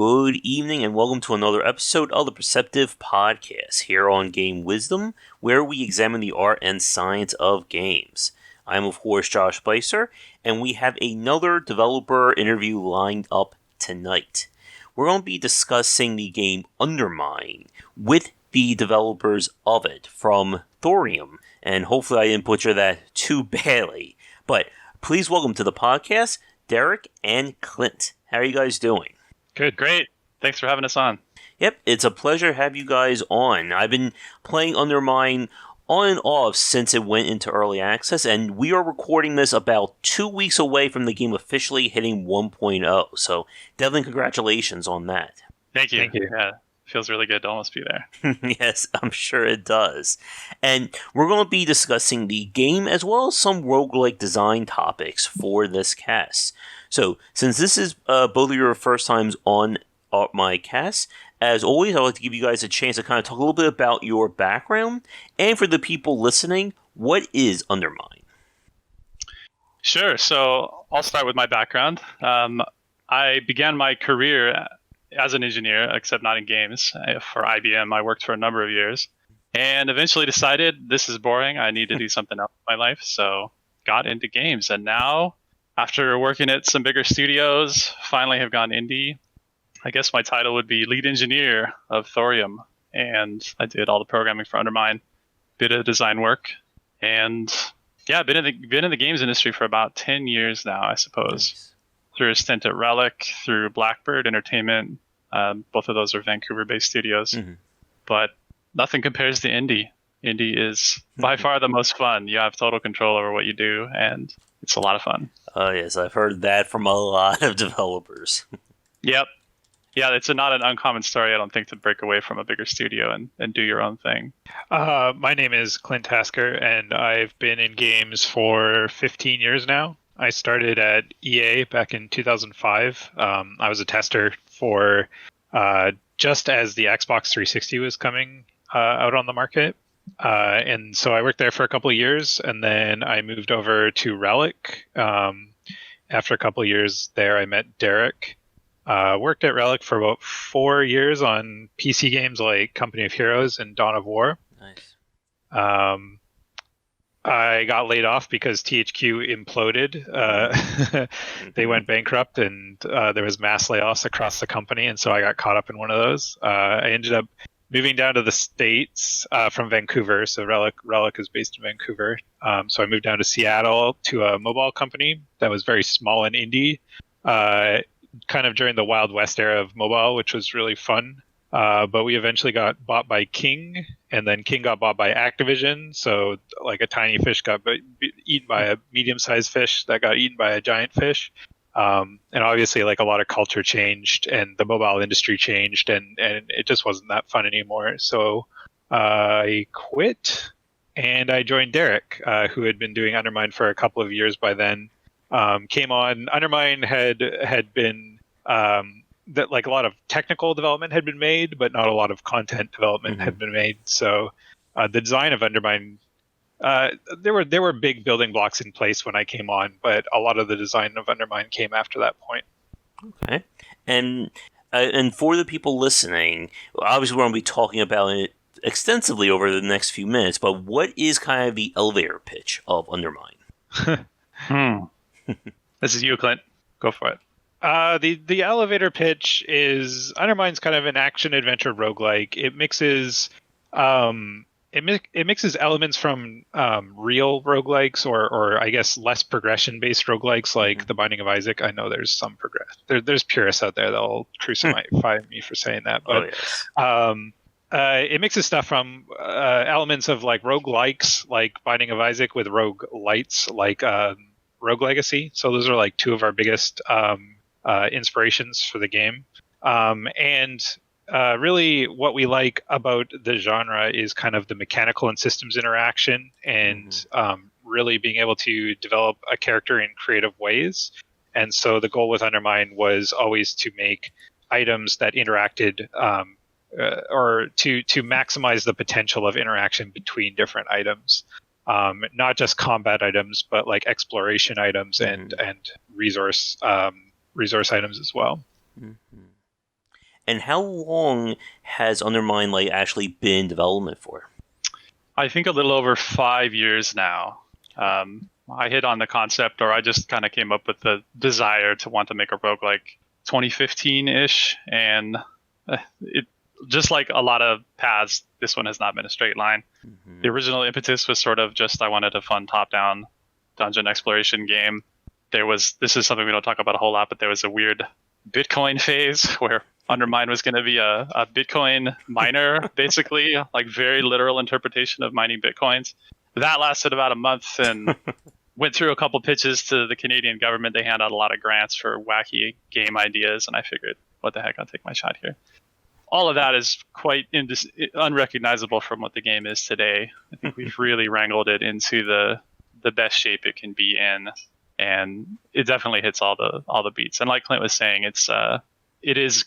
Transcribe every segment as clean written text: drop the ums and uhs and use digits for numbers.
Good evening and welcome to another episode of the Perceptive Podcast here on Game Wisdom, where we examine the art and science of games. I'm of course Josh Bycer, and we have another developer interview lined up tonight. We're going to be discussing the game Undermine with the developers of it from Thorium, and hopefully I didn't butcher that too badly. But please welcome to the podcast, Derek and Clint. How are you guys doing? Good, great. Thanks for having us on. Yep, it's a pleasure to have you guys on. I've been playing Undermine on and off since it went into early access, and we are recording this about 2 weeks away from the game officially hitting 1.0, so definitely congratulations on that. Thank you. Yeah, feels really good to almost be there. Yes, I'm sure it does. And we're going to be discussing the game as well as some roguelike design topics for this cast. So, since this is both of your first times on my cast, as always, I'd like to give you guys a chance to kind of talk a little bit about your background. And for the people listening, what is Undermine? Sure. So, I'll start with my background. I began my career as an engineer, except not in games. For IBM, I worked for a number of years. And eventually decided this is boring. I need to do something else in my life. So, got into games. And now, after working at some bigger studios, finally have gone indie. I guess my title would be lead engineer of Thorium. And I did all the programming for Undermine, bit of design work. And yeah, been in the games industry for about 10 years now, I suppose. Nice. Through a stint at Relic, through Blackbird Entertainment. Both of those are Vancouver-based studios. Mm-hmm. But nothing compares to indie. Indie is by far the most fun. You have total control over what you do, and it's a lot of fun. Oh, yes, I've heard that from a lot of developers. Yep. Yeah, it's not an uncommon story, I don't think, to break away from a bigger studio and do your own thing. My name is Clint Tasker, and I've been in games for 15 years now. I started at EA back in 2005. I was a tester for just as the Xbox 360 was coming out on the market. And so I worked there for a couple of years, and then I moved over to Relic. After a couple of years there, I met Derek. Worked at Relic for about 4 years on PC games like Company of Heroes and Dawn of War. Nice. I got laid off because THQ imploded. They went bankrupt, and there was mass layoffs across the company, and so I got caught up in one of those. I ended up moving down to the States from Vancouver. So Relic is based in Vancouver. So I moved down to Seattle to a mobile company that was very small and indie, kind of during the Wild West era of mobile, which was really fun. But we eventually got bought by King, and then King got bought by Activision. So like a tiny fish got eaten by a medium-sized fish that got eaten by a giant fish. And obviously, like, a lot of culture changed, and the mobile industry changed, and it just wasn't that fun anymore. So I quit, and I joined Derek, who had been doing Undermine for a couple of years by then. Came on. Undermine had been that, like, a lot of technical development had been made, but not a lot of content development had been made. So the design of Undermine. There were big building blocks in place when I came on, but a lot of the design of Undermine came after that point. Okay, and for the people listening, obviously we're going to be talking about it extensively over the next few minutes. But what is kind of the elevator pitch of Undermine? This is you, Clint. Go for it. The elevator pitch is Undermine's kind of an action adventure roguelike. It mixes. It mixes elements from real roguelikes or I guess less progression-based roguelikes like The Binding of Isaac. I know there's some there's purists out there that'll crucify me for saying that. But it mixes stuff from elements of like roguelikes like Binding of Isaac with roguelites like Rogue Legacy. So those are like two of our biggest inspirations for the game. Really what we like about the genre is kind of the mechanical and systems interaction and really being able to develop a character in creative ways. And so the goal with Undermine was always to make items that interacted or to maximize the potential of interaction between different items. Not just combat items, but like exploration items and resource items as well. And how long has Undermine actually been in development for? I think a little over 5 years now. I hit on the concept, or I just kind of came up with the desire to want to make a roguelike 2015-ish, and it just like a lot of paths, this one has not been a straight line. Mm-hmm. The original impetus was sort of just I wanted a fun top-down dungeon exploration game. This is something we don't talk about a whole lot, but there was a weird Bitcoin phase where Undermine was going to be a Bitcoin miner, basically, like very literal interpretation of mining Bitcoins. That lasted about a month and went through a couple pitches to the Canadian government. They hand out a lot of grants for wacky game ideas, and I figured, what the heck, I'll take my shot here. All of that is quite unrecognizable from what the game is today. I think we've really wrangled it into the best shape it can be in, and it definitely hits all the beats. And like Clint was saying, it is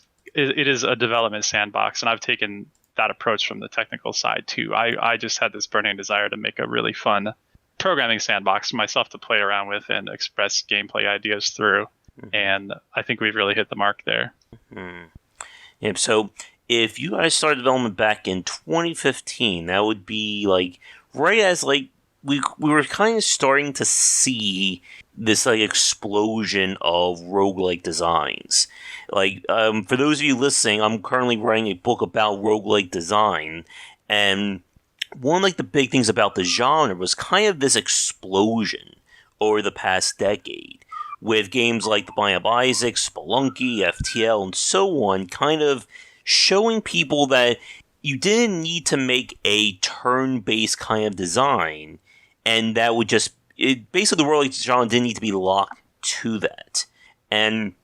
a development sandbox, and I've taken that approach from the technical side too. I just had this burning desire to make a really fun programming sandbox for myself to play around with and express gameplay ideas through. Mm-hmm. And I think we've really hit the mark there. Mm-hmm. Yeah, so if you guys started development back in 2015, that would be right as we were kind of starting to see this explosion of roguelike designs. For those of you listening, I'm currently writing a book about roguelike design, and one of the big things about the genre was kind of this explosion over the past decade, with games like The Binding of Isaac, Spelunky, FTL, and so on, kind of showing people that you didn't need to make a turn-based kind of design, and that would basically the roguelike genre didn't need to be locked to that. And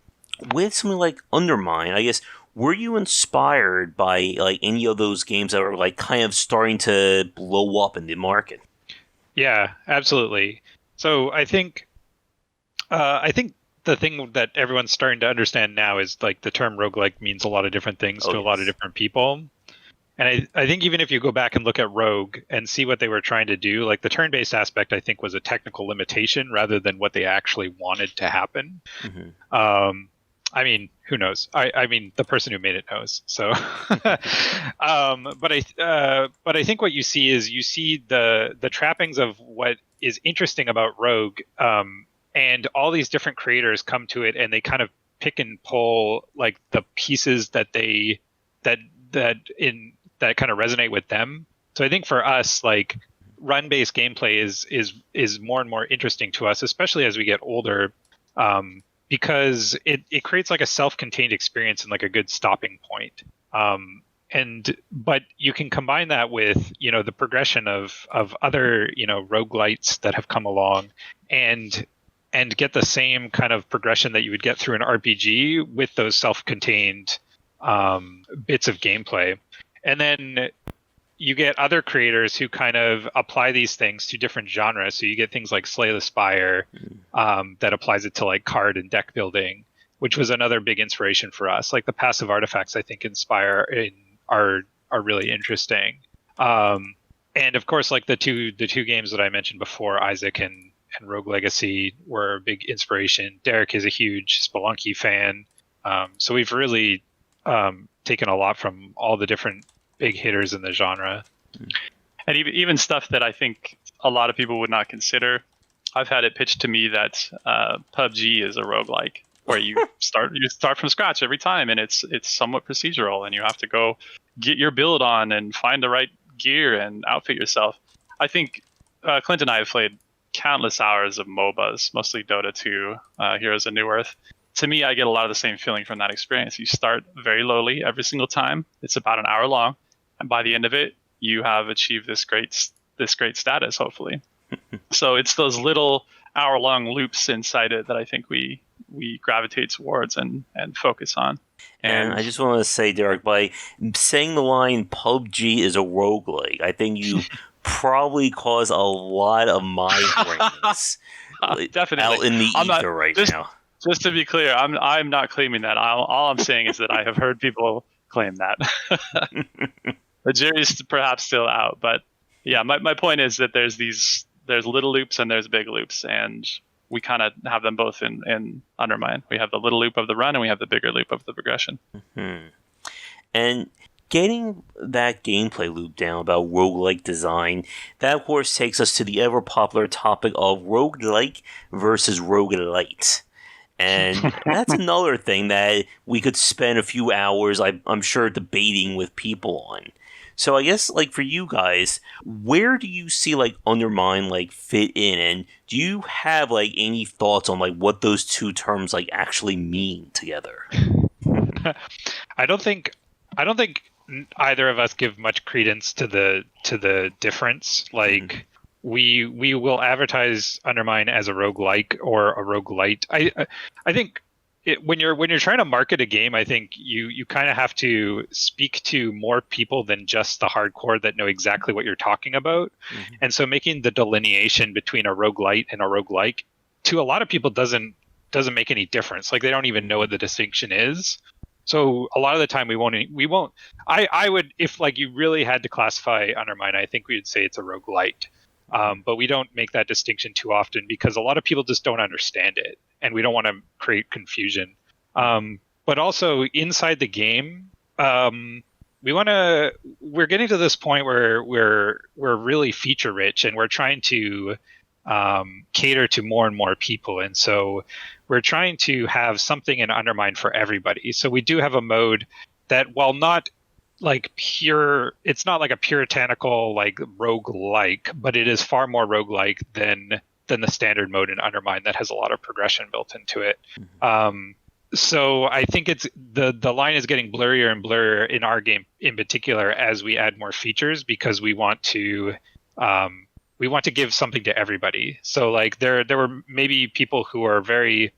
with something like Undermine, I guess, were you inspired by any of those games that were kind of starting to blow up in the market? Yeah, absolutely. So I think the thing that everyone's starting to understand now is the term roguelike means a lot of different things to a lot of different people. And I think even if you go back and look at Rogue and see what they were trying to do, the turn-based aspect, I think, was a technical limitation rather than what they actually wanted to happen. Mm-hmm. I mean, who knows? I mean, the person who made it knows. So, but I think what you see is the trappings of what is interesting about Rogue, and all these different creators come to it, and they kind of pick and pull the pieces that kind of resonate with them. So I think for us, run-based gameplay is more and more interesting to us, especially as we get older. Because it creates a self-contained experience and a good stopping point. But you can combine that with, the progression of other, roguelites that have come along and get the same kind of progression that you would get through an RPG with those self-contained bits of gameplay. And then you get other creators who kind of apply these things to different genres. So you get things like Slay the Spire that applies it to card and deck building, which was another big inspiration for us. The passive artifacts, I think, are really interesting. And of course, the two games that I mentioned before, Isaac and Rogue Legacy, were a big inspiration. Derek is a huge Spelunky fan. So we've really taken a lot from all the different big hitters in the genre. And even stuff that I think a lot of people would not consider. I've had it pitched to me that PUBG is a roguelike, where you start from scratch every time, and it's somewhat procedural, and you have to go get your build on and find the right gear and outfit yourself. I think Clint and I have played countless hours of MOBAs, mostly Dota 2, Heroes of New Earth. To me, I get a lot of the same feeling from that experience. You start very lowly every single time. It's about an hour long. And by the end of it, you have achieved this great status, hopefully. So it's those little hour-long loops inside it that I think we gravitate towards and focus on. And I just want to say, Derek, by saying the line "PUBG is a roguelike," I think you probably cause a lot of migraines definitely out in the ether right now. Just to be clear, I'm not claiming that. All I'm saying is that I have heard people claim that. The jury's perhaps still out, but yeah, my point is that there's little loops and there's big loops, and we kind of have them both in Undermine. We have the little loop of the run, and we have the bigger loop of the progression. Mm-hmm. And getting that gameplay loop down about roguelike design, that of course takes us to the ever popular topic of roguelike versus roguelite. And that's another thing that we could spend a few hours, I'm sure, debating with people on. So I guess, like, for you guys, where do you see, like, Undermine, like, fit in? And do you have, like, any thoughts on, like, what those two terms, like, actually mean together? I don't think either of us give much credence to the difference. Like, we will advertise Undermine as a roguelike or a roguelite. I think when you're trying to market a game, I think you kind of have to speak to more people than just the hardcore that know exactly what you're talking about. Mm-hmm. And so making the delineation between a roguelite and a roguelike to a lot of people doesn't make any difference. Like, they don't even know what the distinction is. So a lot of the time we won't. I would, if like you really had to classify Undermine, I think we would say it's a roguelite. But we don't make that distinction too often because a lot of people just don't understand it, and we don't want to create confusion. But also inside the game, we're getting to this point where we're really feature rich, and we're trying to cater to more and more people, and so we're trying to have something in Undermine for everybody. So we do have a mode that, while not like pure, it's not like a puritanical like roguelike, but it is far more roguelike than the standard mode in Undermine that has a lot of progression built into it. Mm-hmm. So I think it's the line is getting blurrier and blurrier in our game in particular as we add more features, because we want to give something to everybody. So like there were maybe people who are very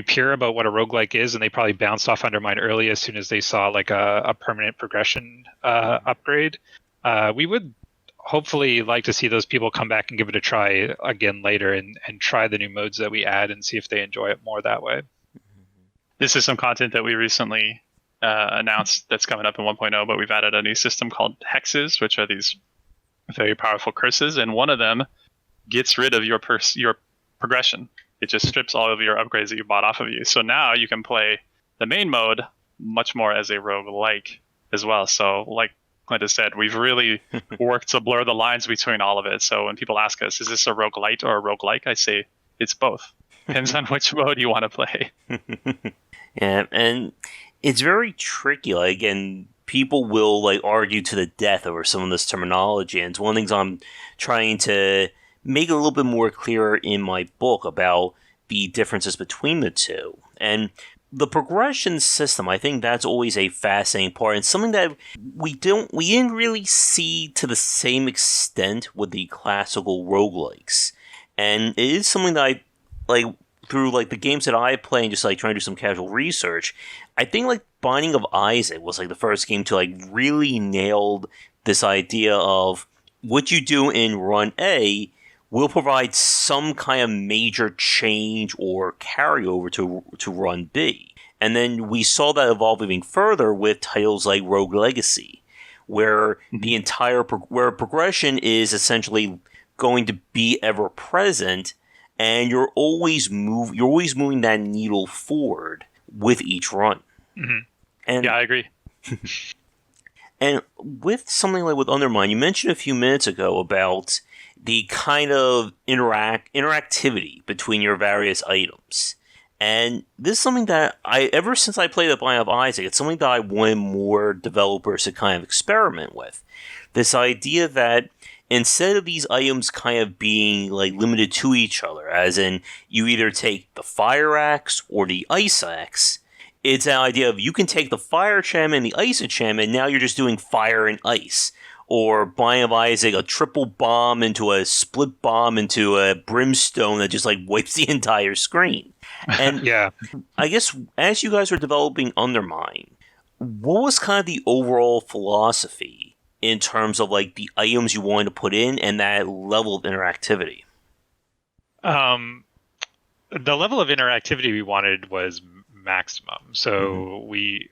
pure about what a roguelike is, and they probably bounced off Undermine early as soon as they saw like a permanent progression upgrade. We would hopefully like to see those people come back and give it a try again later and try the new modes that we add and see if they enjoy it more that way. This is some content that we recently announced that's coming up in 1.0, but we've added a new system called hexes, which are these very powerful curses, and one of them gets rid of your progression. It just strips all of your upgrades that you bought off of you. So now you can play the main mode much more as a roguelike as well. So like Clint has said, we've really worked to blur the lines between all of it. So when people ask us, is this a roguelite or a roguelike? I say it's both. Depends on which mode you want to play. Yeah, and it's very tricky. Like, and people will like argue to the death over some of this terminology. And it's one of the things I'm trying to make it a little bit more clear in my book about the differences between the two. And the progression system, I think that's always a fascinating part, and something that we didn't really see to the same extent with the classical roguelikes. And it is something that I like through like the games that I play and just like trying to do some casual research. I think like Binding of Isaac was like the first game to like really nailed this idea of what you do in run A will provide some kind of major change or carryover to run B. And then we saw that evolve even further with titles like Rogue Legacy, where the entire where progression is essentially going to be ever present, and you're always moving that needle forward with each run. Mm-hmm. And yeah, I agree. And with something like with Undermine, you mentioned a few minutes ago about the kind of interactivity between your various items. And this is something that ever since I played The Binding of Isaac, it's something that I wanted more developers to kind of experiment with. This idea that instead of these items kind of being like limited to each other, as in you either take the fire axe or the ice axe, it's an idea of you can take the fire enchantment and the ice enchantment, and now you're just doing fire and ice. Or Binding of Isaac, a triple bomb into a split bomb into a brimstone that just like wipes the entire screen. And yeah, I guess as you guys were developing Undermine, what was kind of the overall philosophy in terms of like the items you wanted to put in and that level of interactivity? The level of interactivity we wanted was maximum. So we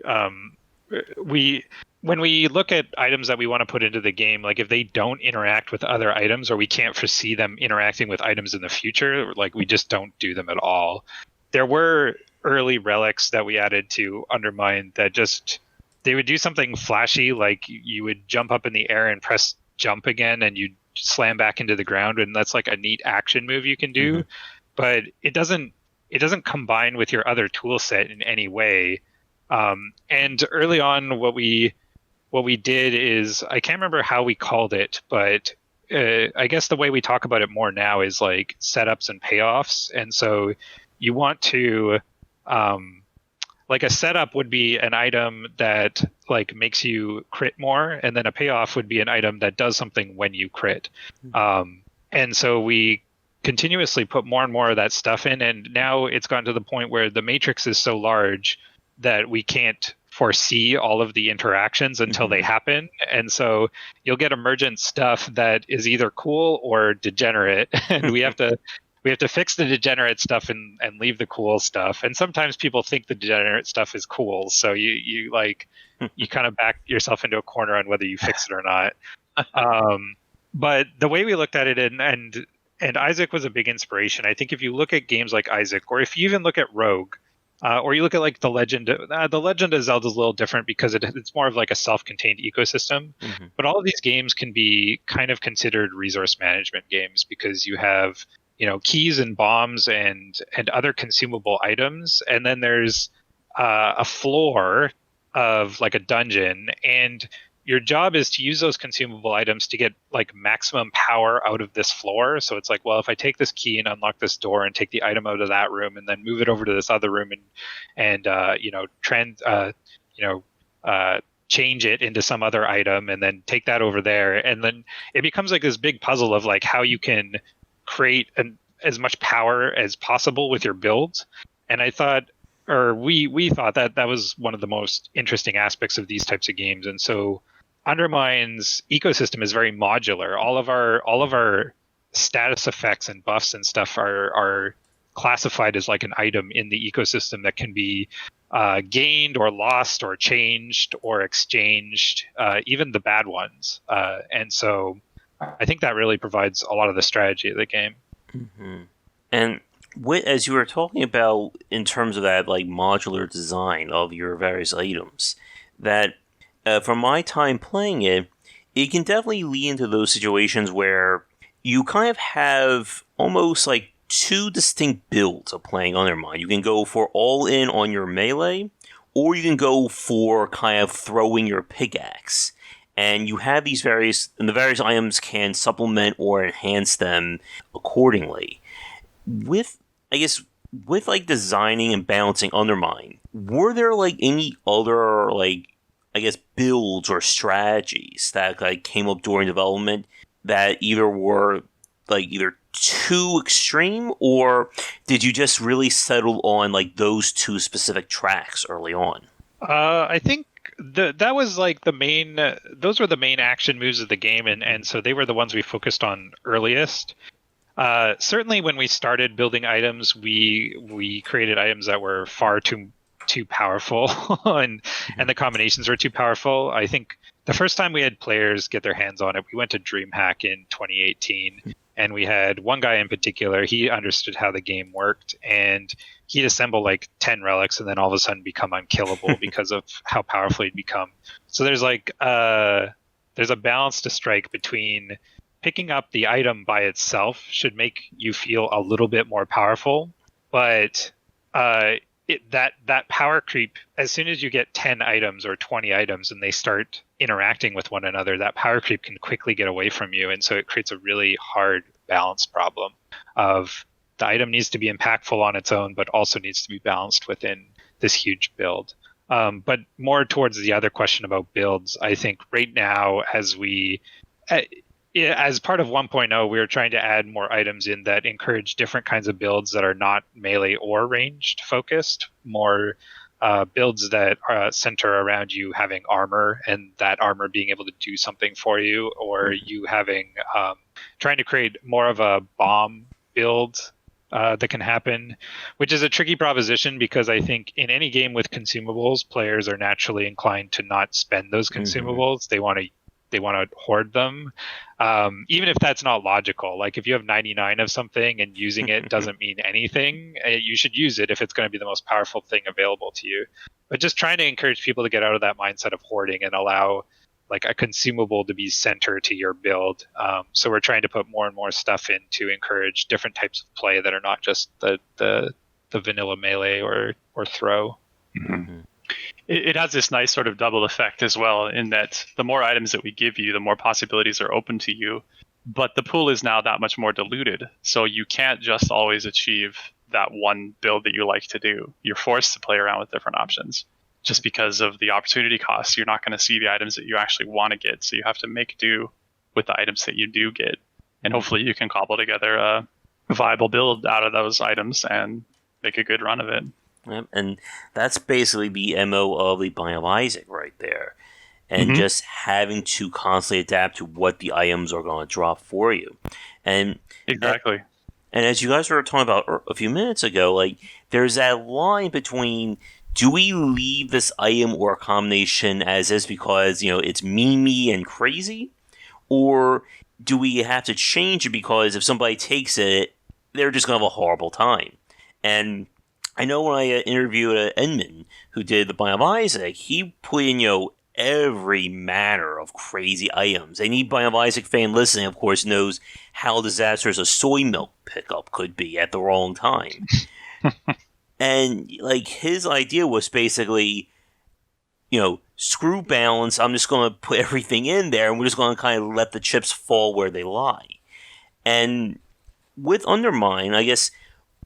when we look at items that we want to put into the game, like if they don't interact with other items or we can't foresee them interacting with items in the future, like we just don't do them at all. There were early relics that we added to Undermine that just they would do something flashy, like you would jump up in the air and press jump again, and you slam back into the ground, and that's like a neat action move you can do. But it doesn't combine with your other tool set in any way. And early on, what we did is, I can't remember how we called it, but I guess the way we talk about it more now is like setups and payoffs. And so you want to, like a setup would be an item that like makes you crit more, and then a payoff would be an item that does something when you crit. And so we continuously put more and more of that stuff in, and now it's gotten to the point where the matrix is so large that we can't foresee all of the interactions until they happen. And so you'll get emergent stuff that is either cool or degenerate, and we have to fix the degenerate stuff and leave the cool stuff. And sometimes people think the degenerate stuff is cool, so you kind of back yourself into a corner on whether you fix it or not. But the way we looked at it, and Isaac was a big inspiration. I think if you look at games like Isaac, or if you even look at Rogue, or you look at like the Legend of Zelda is a little different because it's more of like a self-contained ecosystem. But all of these games can be kind of considered resource management games because you have, keys and bombs and other consumable items, and then there's a floor of like a dungeon, and your job is to use those consumable items to get like maximum power out of this floor. So it's like, well, if I take this key and unlock this door and take the item out of that room and then move it over to this other room and change it into some other item and then take that over there, and then it becomes like this big puzzle of like how you can create as much power as possible with your builds. And I thought, or we thought that was one of the most interesting aspects of these types of games. And so Undermine's ecosystem is very modular. All of our status effects and buffs and stuff are classified as like an item in the ecosystem that can be gained or lost or changed or exchanged, even the bad ones. And so I think that really provides a lot of the strategy of the game. And as you were talking about in terms of that like modular design of your various items, that from my time playing it, it can definitely lead into those situations where you kind of have almost like two distinct builds of playing Undermine. You can go for all in on your melee, or you can go for kind of throwing your pickaxe. And you have these and the various items can supplement or enhance them accordingly. With like designing and balancing Undermine, were there like any other like builds or strategies that like came up during development that either were like either too extreme, or did you just really settle on like those two specific tracks early on? I think that was like the main. Those were the main action moves of the game, and so they were the ones we focused on earliest. Certainly, when we started building items, we created items that were far too powerful, and the combinations were too powerful. I think the first time we had players get their hands on it, we went to DreamHack in 2018, and we had one guy in particular. He understood how the game worked, and he'd assemble like 10 relics and then all of a sudden become unkillable because of how powerful he'd become. So there's a balance to strike between picking up the item by itself should make you feel a little bit more powerful, but that power creep, as soon as you get 10 items or 20 items and they start interacting with one another, that power creep can quickly get away from you. And so it creates a really hard balance problem of the item needs to be impactful on its own, but also needs to be balanced within this huge build. But more towards the other question about builds, I think right now, as part of 1.0, we were trying to add more items in that encourage different kinds of builds that are not melee or ranged focused, more builds that center around you having armor and that armor being able to do something for you, or you having trying to create more of a bomb build that can happen, which is a tricky proposition because I think in any game with consumables, players are naturally inclined to not spend those consumables. They want to they want to hoard them, even if that's not logical. Like if you have 99 of something and using it doesn't mean anything, you should use it if it's going to be the most powerful thing available to you. But just trying to encourage people to get out of that mindset of hoarding and allow like a consumable to be center to your build. So we're trying to put more and more stuff in to encourage different types of play that are not just the vanilla melee or throw. Mm-hmm. It has this nice sort of double effect as well, in that the more items that we give you, the more possibilities are open to you. But the pool is now that much more diluted, so you can't just always achieve that one build that you like to do. You're forced to play around with different options. Just because of the opportunity cost, you're not going to see the items that you actually want to get, so you have to make do with the items that you do get. And hopefully you can cobble together a viable build out of those items and make a good run of it. Yep. And that's basically the MO of the Biomizing right there. And just having to constantly adapt to what the items are going to drop for you. And exactly. And as you guys were talking about a few minutes ago, like there's that line between, do we leave this item or combination as is because, it's memey and crazy? Or do we have to change it because if somebody takes it, they're just going to have a horrible time? And I know when I interviewed Edmund, who did the Biomizing, he put in, every manner of crazy items. Any Biomizing fan listening, of course, knows how disastrous a soy milk pickup could be at the wrong time. And, like, his idea was basically, screw balance, I'm just going to put everything in there, and we're just going to kind of let the chips fall where they lie. And with Undermine, I guess,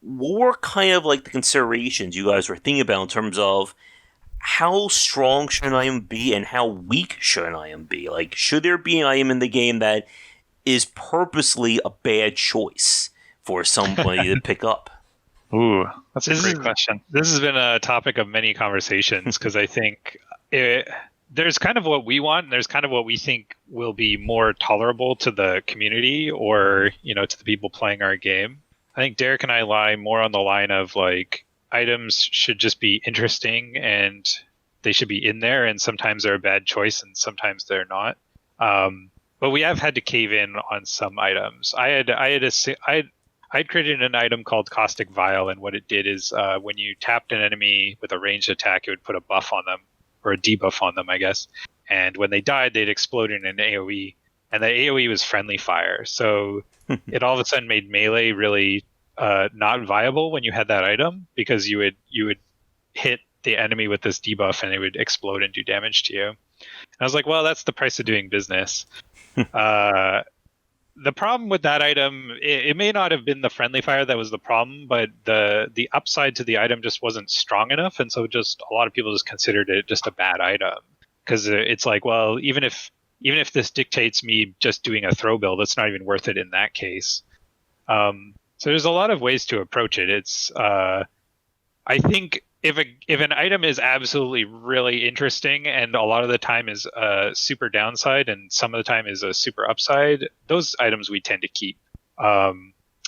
what were kind of like the considerations you guys were thinking about in terms of how strong should an item be and how weak should an item be? Like, should there be an item in the game that is purposely a bad choice for somebody to pick up? Ooh, that's a great question. This has been a topic of many conversations because I think there's kind of what we want and there's kind of what we think will be more tolerable to the community or, to the people playing our game. I think Derek and I lie more on the line of like items should just be interesting and they should be in there, and sometimes they're a bad choice and sometimes they're not. But we have had to cave in on some items. I'd created an item called Caustic Vial, and what it did is when you tapped an enemy with a ranged attack, it would put a buff on them, or a debuff on them, I guess. And when they died, they'd explode in an AoE. And the AoE was friendly fire. So it all of a sudden made melee really not viable when you had that item, because you would hit the enemy with this debuff and it would explode and do damage to you. And I was like, well, that's the price of doing business. The problem with that item, it may not have been the friendly fire that was the problem, but the upside to the item just wasn't strong enough, and so just a lot of people just considered it just a bad item. Because it's like, well, even if this dictates me just doing a throw build, it's not even worth it in that case. So there's a lot of ways to approach it. It's I think if an item is absolutely really interesting and a lot of the time is a super downside and some of the time is a super upside, those items we tend to keep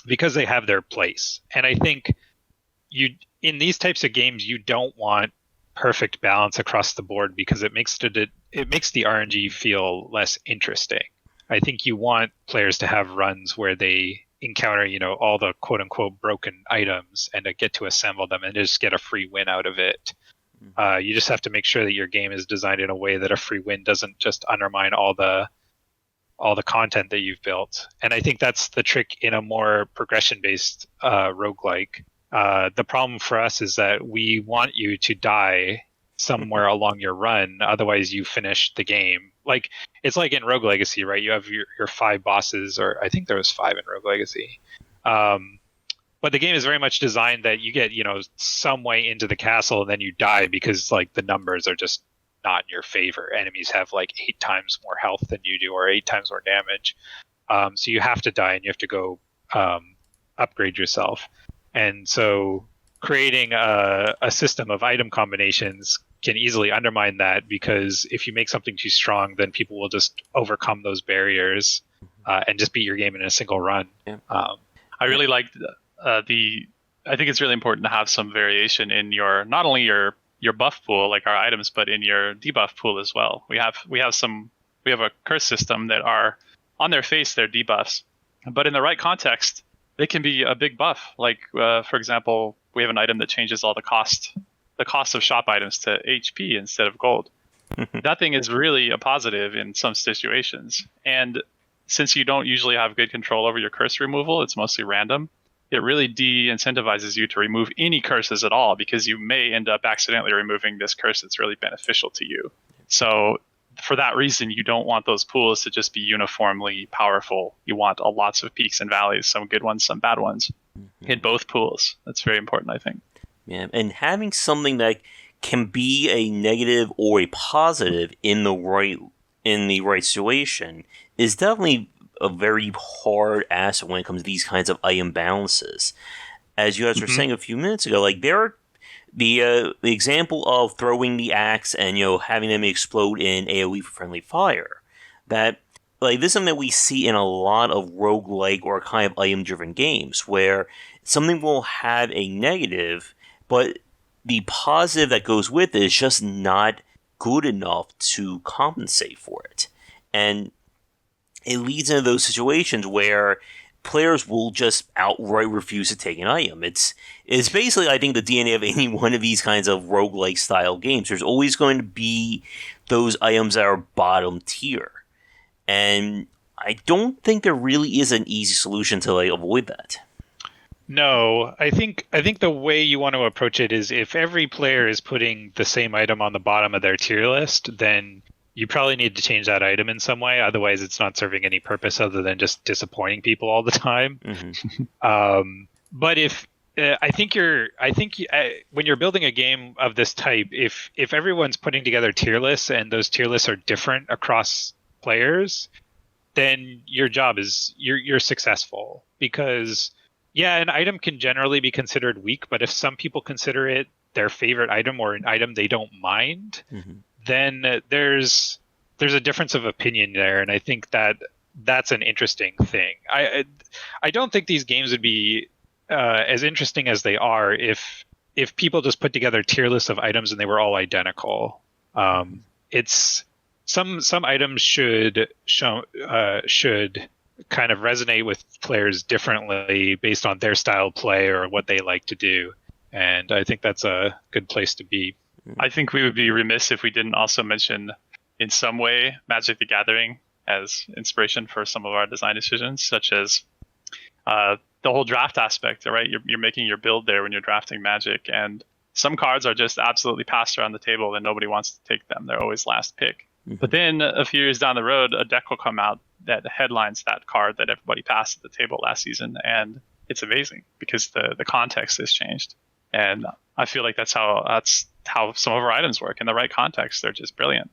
because they have their place. And I think in these types of games you don't want perfect balance across the board because it makes the RNG feel less interesting. I think you want players to have runs where they encounter, all the quote unquote broken items and to get to assemble them and just get a free win out of it. You just have to make sure that your game is designed in a way that a free win doesn't just undermine all the content that you've built. And I think that's the trick in a more progression based roguelike. The problem for us is that we want you to die somewhere along your run, otherwise you finish the game. Like it's like in Rogue Legacy, right? You have your 5 bosses, or I think there was 5 in Rogue Legacy. But the game is very much designed that you get, some way into the castle and then you die because like the numbers are just not in your favor. Enemies have like 8 times more health than you do, or 8 times more damage. So you have to die and you have to go upgrade yourself. And so creating a system of item combinations can easily undermine that, because if you make something too strong, then people will just overcome those barriers and just beat your game in a single run. Yeah. I really like I think it's really important to have some variation in not only your buff pool, like our items, but in your debuff pool as well. We have we have a curse system that are, on their face, they're debuffs. But in the right context, they can be a big buff. Like, for example, we have an item that changes all the cost of shop items to HP instead of gold. That thing is really a positive in some situations. And since you don't usually have good control over your curse removal, it's mostly random, it really de-incentivizes you to remove any curses at all, because you may end up accidentally removing this curse that's really beneficial to you. So for that reason, you don't want those pools to just be uniformly powerful. You want lots of peaks and valleys, some good ones, some bad ones, in both pools. That's very important, I think. Yeah, and having something that can be a negative or a positive in the right situation is definitely a very hard asset when it comes to these kinds of item balances. As you guys were saying a few minutes ago, like there are the example of throwing the axe and having them explode in AoE for friendly fire. That like this is something that we see in a lot of roguelike or kind of item driven games where something will have a negative, but the positive that goes with it is just not good enough to compensate for it. And it leads into those situations where players will just outright refuse to take an item. It's basically, I think, the DNA of any one of these kinds of roguelike style games. There's always going to be those items that are bottom tier. And I don't think there really is an easy solution to avoid that. No, I think the way you want to approach it is if every player is putting the same item on the bottom of their tier list, then you probably need to change that item in some way. Otherwise, it's not serving any purpose other than just disappointing people all the time. But if when you're building a game of this type, if everyone's putting together tier lists and those tier lists are different across players, then your job is you're successful, because an item can generally be considered weak, but if some people consider it their favorite item or an item they don't mind, then there's a difference of opinion there, and I think that's an interesting thing. I don't think these games would be as interesting as they are if people just put together tier lists of items and they were all identical. It's some items should kind of resonate with players differently based on their style of play or what they like to do, and I think that's a good place to be. I think we would be remiss if we didn't also mention in some way Magic the Gathering as inspiration for some of our design decisions, such as the whole draft aspect, right? You're making your build there when you're drafting Magic, and some cards are just absolutely passed around the table and nobody wants to take them. They're always last pick. But then a few years down the road, a deck will come out that headlines that card that everybody passed at the table last season, and it's amazing because the context has changed. And I feel like that's how some of our items work. In the right context, they're just brilliant.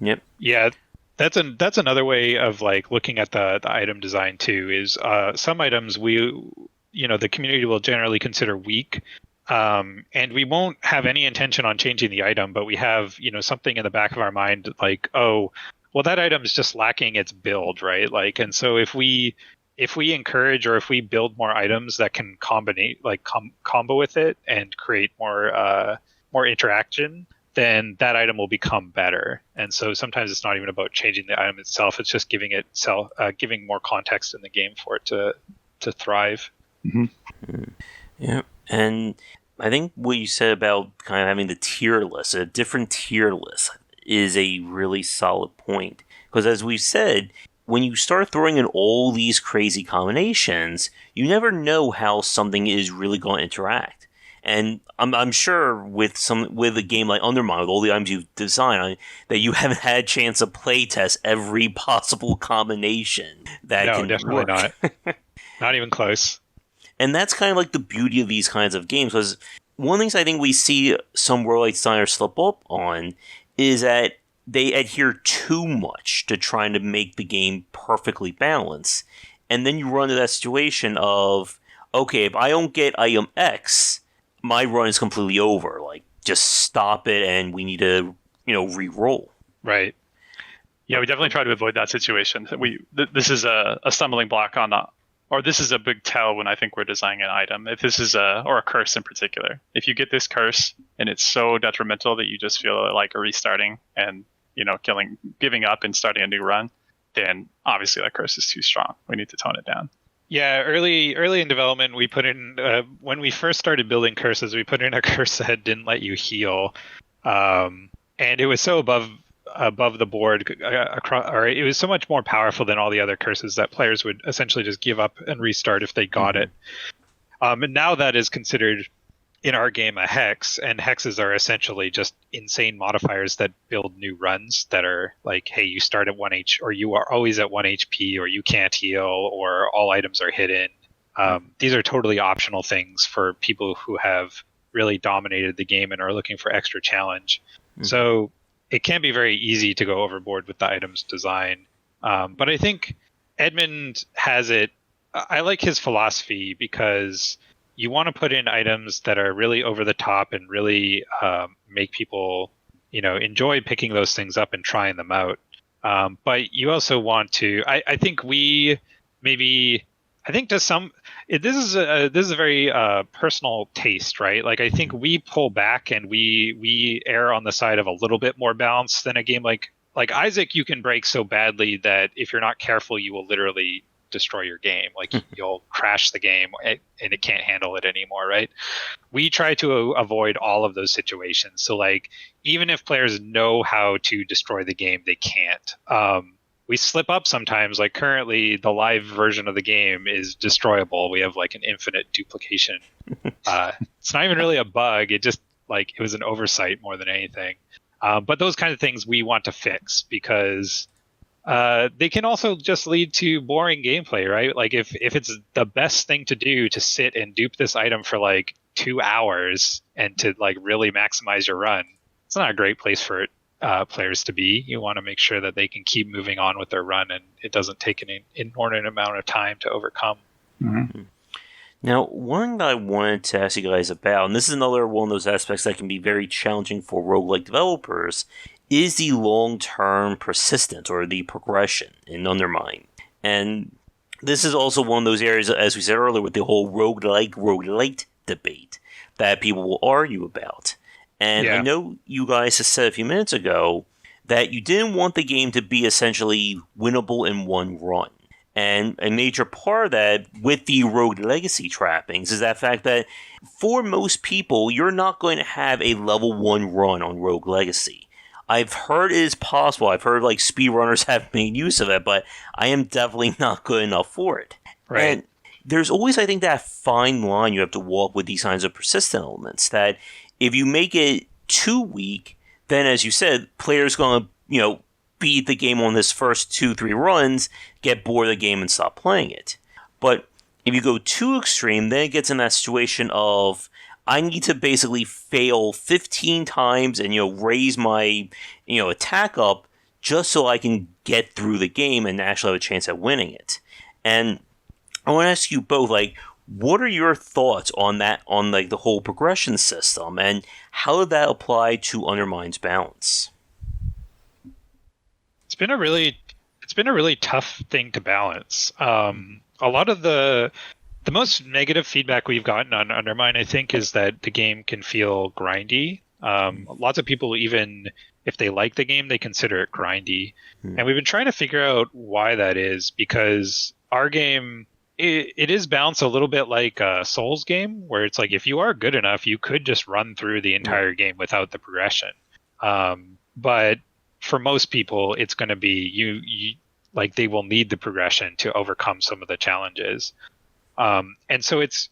Yep. Yeah, that's another way of looking at the item design too. Is some items the community will generally consider weak, and we won't have any intention on changing the item, but we have something in the back of our mind like, oh, well, that item is just lacking its build, right? And so if we encourage or if we build more items that can combo with it and create more interaction, then that item will become better. And so sometimes it's not even about changing the item itself; it's just giving more context in the game for it to thrive. Yeah, and I think what you said about kind of having the tier list, a different tier list, is a really solid point. Because as we've said, when you start throwing in all these crazy combinations, you never know how something is really going to interact. And I'm sure with a game like Undermine, with all the items you've designed, that you haven't had a chance to play test every possible combination that no, can definitely work. not. Not even close. And that's kind of like the beauty of these kinds of games. Because one of the things I think we see some roguelike designers slip up on is that they adhere too much to trying to make the game perfectly balanced. And then you run into that situation of, okay, if I don't get item X, my run is completely over. Just stop it and we need to, re-roll. Right. Yeah, we definitely try to avoid that situation. This is a stumbling block or this is a big tell when I think we're designing an item. If this is or a curse in particular. If you get this curse and it's so detrimental that you just feel like restarting and giving up and starting a new run, then obviously that curse is too strong. We need to tone it down. Yeah, early in development, we put in when we first started building curses, we put in a curse that didn't let you heal, and it was so above the board or it was so much more powerful than all the other curses that players would essentially just give up and restart if they got it. And now that is considered in our game a hex, and hexes are essentially just insane modifiers that build new runs that are like, hey, you start at 1 H, or you are always at 1 HP, or you can't heal, or all items are hidden. These are totally optional things for people who have really dominated the game and are looking for extra challenge. So it can be very easy to go overboard with the item's design. But I think Edmund has it. I like his philosophy because you want to put in items that are really over the top and really make people, enjoy picking those things up and trying them out. But you also want to. I think to some, this is a very personal taste, right? Like I think we pull back and we err on the side of a little bit more balance than a game like Isaac. You can break so badly that if you're not careful, you will literally destroy your game. Like you'll crash the game and it can't handle it anymore, right? We try to avoid all of those situations. So like even if players know how to destroy the game, they can't. We slip up sometimes. Like currently the live version of the game is destroyable. We have like an infinite duplication. It's not even really a bug. It just like it was an oversight more than anything. But those kind of things we want to fix because they can also just lead to boring gameplay, right? Like if it's the best thing to do to sit and dupe this item for like 2 hours and to like really maximize your run, it's not a great place for players to be. You want to make sure that they can keep moving on with their run and it doesn't take an inordinate amount of time to overcome. Now, one thing that I wanted to ask you guys about, and this is another one of those aspects that can be very challenging for roguelike developers, is the long-term persistence or the progression in Undermine. And this is also one of those areas, as we said earlier, with the whole roguelite debate that people will argue about. And I know you guys have said a few minutes ago that you didn't want the game to be essentially winnable in one run. And a major part of that with the Rogue Legacy trappings is that fact that for most people, you're not going to have a level 1 run on Rogue Legacy. I've heard it is possible. I've heard like speedrunners have made use of it, but I am definitely not good enough for it. Right. And there's always, I think, that fine line you have to walk with these kinds of persistent elements that if you make it too weak, then as you said, players going to, beat the game on this first 2-3 runs, get bored of the game and stop playing it. But if you go too extreme, then it gets in that situation of I need to basically fail 15 times and raise my attack up just so I can get through the game and actually have a chance at winning it. And I want to ask you both, like, what are your thoughts on that, on like the whole progression system, and how did that apply to Undermine's balance? It's been a really tough thing to balance. A lot of the most negative feedback we've gotten on Undermine, I think, is that the game can feel grindy. Lots of people, even if they like the game, they consider it grindy. And we've been trying to figure out why that is, because our game, it is balanced a little bit like a Souls game, where it's like if you are good enough, you could just run through the entire game without the progression. But for most people, it's going to be you like they will need the progression to overcome some of the challenges. And so it's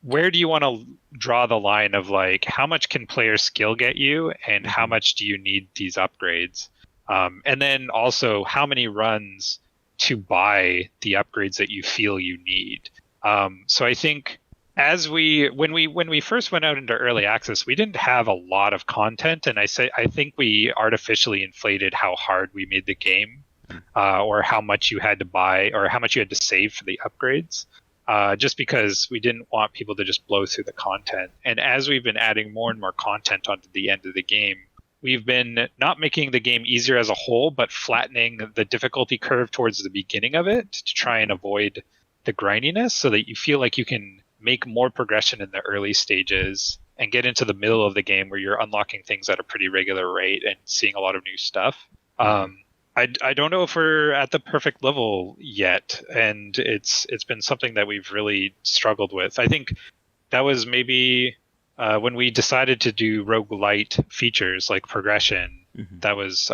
where do you want to draw the line of like how much can player skill get you and how much do you need these upgrades? And then also how many runs to buy the upgrades that you feel you need. So I think when we first went out into early access, we didn't have a lot of content, and I think we artificially inflated how hard we made the game, or how much you had to buy or how much you had to save for the upgrades, just because we didn't want people to just blow through the content. And as we've been adding more and more content onto the end of the game, we've been not making the game easier as a whole, but flattening the difficulty curve towards the beginning of it to try and avoid the grindiness, so that you feel like you can make more progression in the early stages and get into the middle of the game where you're unlocking things at a pretty regular rate and seeing a lot of new stuff. I don't know if we're at the perfect level yet, and it's been something that we've really struggled with. I think that was maybe when we decided to do roguelite features like progression. That was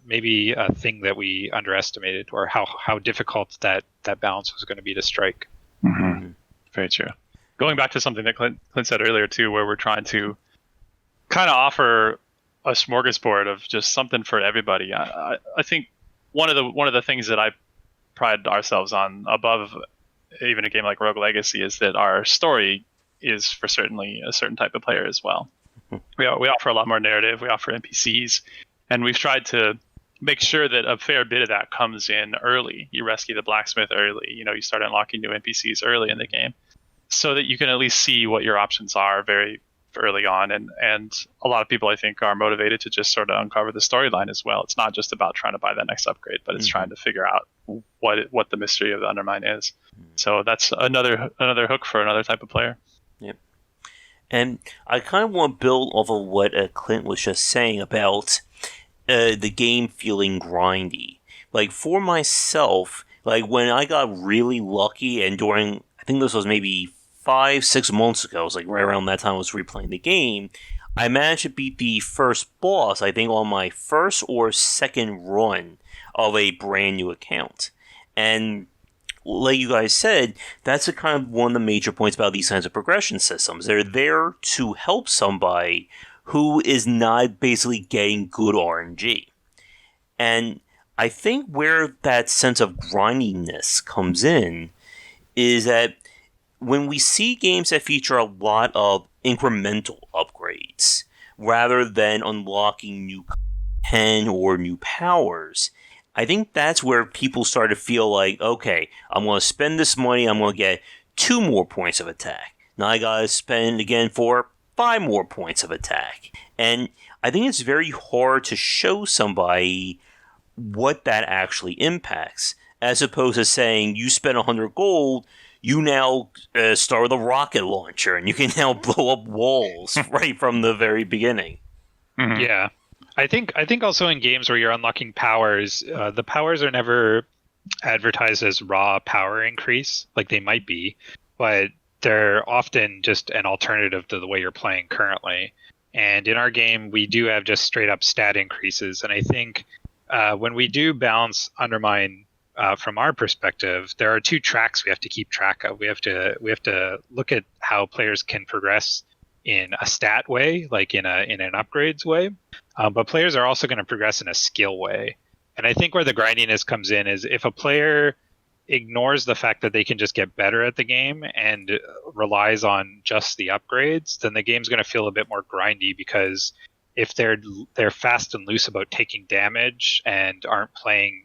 maybe a thing that we underestimated, or how difficult that balance was going to be to strike. Very true. Going back to something that Clint said earlier too, where we're trying to kind of offer a smorgasbord of just something for everybody. I think one of the things that I pride ourselves on above even a game like Rogue Legacy is that our story is for certainly a certain type of player as well. We offer a lot more narrative. We offer NPCs, and we've tried to make sure that a fair bit of that comes in early. You rescue the blacksmith early. You start unlocking new NPCs early in the game, so that you can at least see what your options are very early on. And a lot of people, I think, are motivated to just sort of uncover the storyline as well. It's not just about trying to buy that next upgrade, but it's trying to figure out what the mystery of the Undermine is. So that's another hook for another type of player. Yep. And I kind of want to build off of what Clint was just saying about the game feeling grindy. Like, for myself, like, when I got really lucky, and during, I think this was maybe 5-6 months ago, it was like right around that time I was replaying the game, I managed to beat the first boss, I think, on my first or second run of a brand new account. And like you guys said, that's a kind of one of the major points about these kinds of progression systems. They're there to help somebody who is not basically getting good RNG. And I think where that sense of grindiness comes in is that when we see games that feature a lot of incremental upgrades, rather than unlocking new content or new powers, I think that's where people start to feel like, okay, I'm going to spend this money, I'm going to get 2 more points of attack. Now I got to spend again for 5 more points of attack. And I think it's very hard to show somebody what that actually impacts, as opposed to saying, you spend 100 gold, you now start with a rocket launcher, and you can now blow up walls right from the very beginning. Yeah. I think also in games where you're unlocking powers, the powers are never advertised as raw power increase, like they might be, but they're often just an alternative to the way you're playing currently. And in our game, we do have just straight up stat increases. And I think when we do balance Undermine from our perspective, there are 2 tracks we have to keep track of. We have to look at how players can progress in a stat way, like in an upgrades way, but players are also going to progress in a skill way. And I think where the grindiness comes in is if a player ignores the fact that they can just get better at the game and relies on just the upgrades, then the game's going to feel a bit more grindy, because if they're fast and loose about taking damage and aren't playing,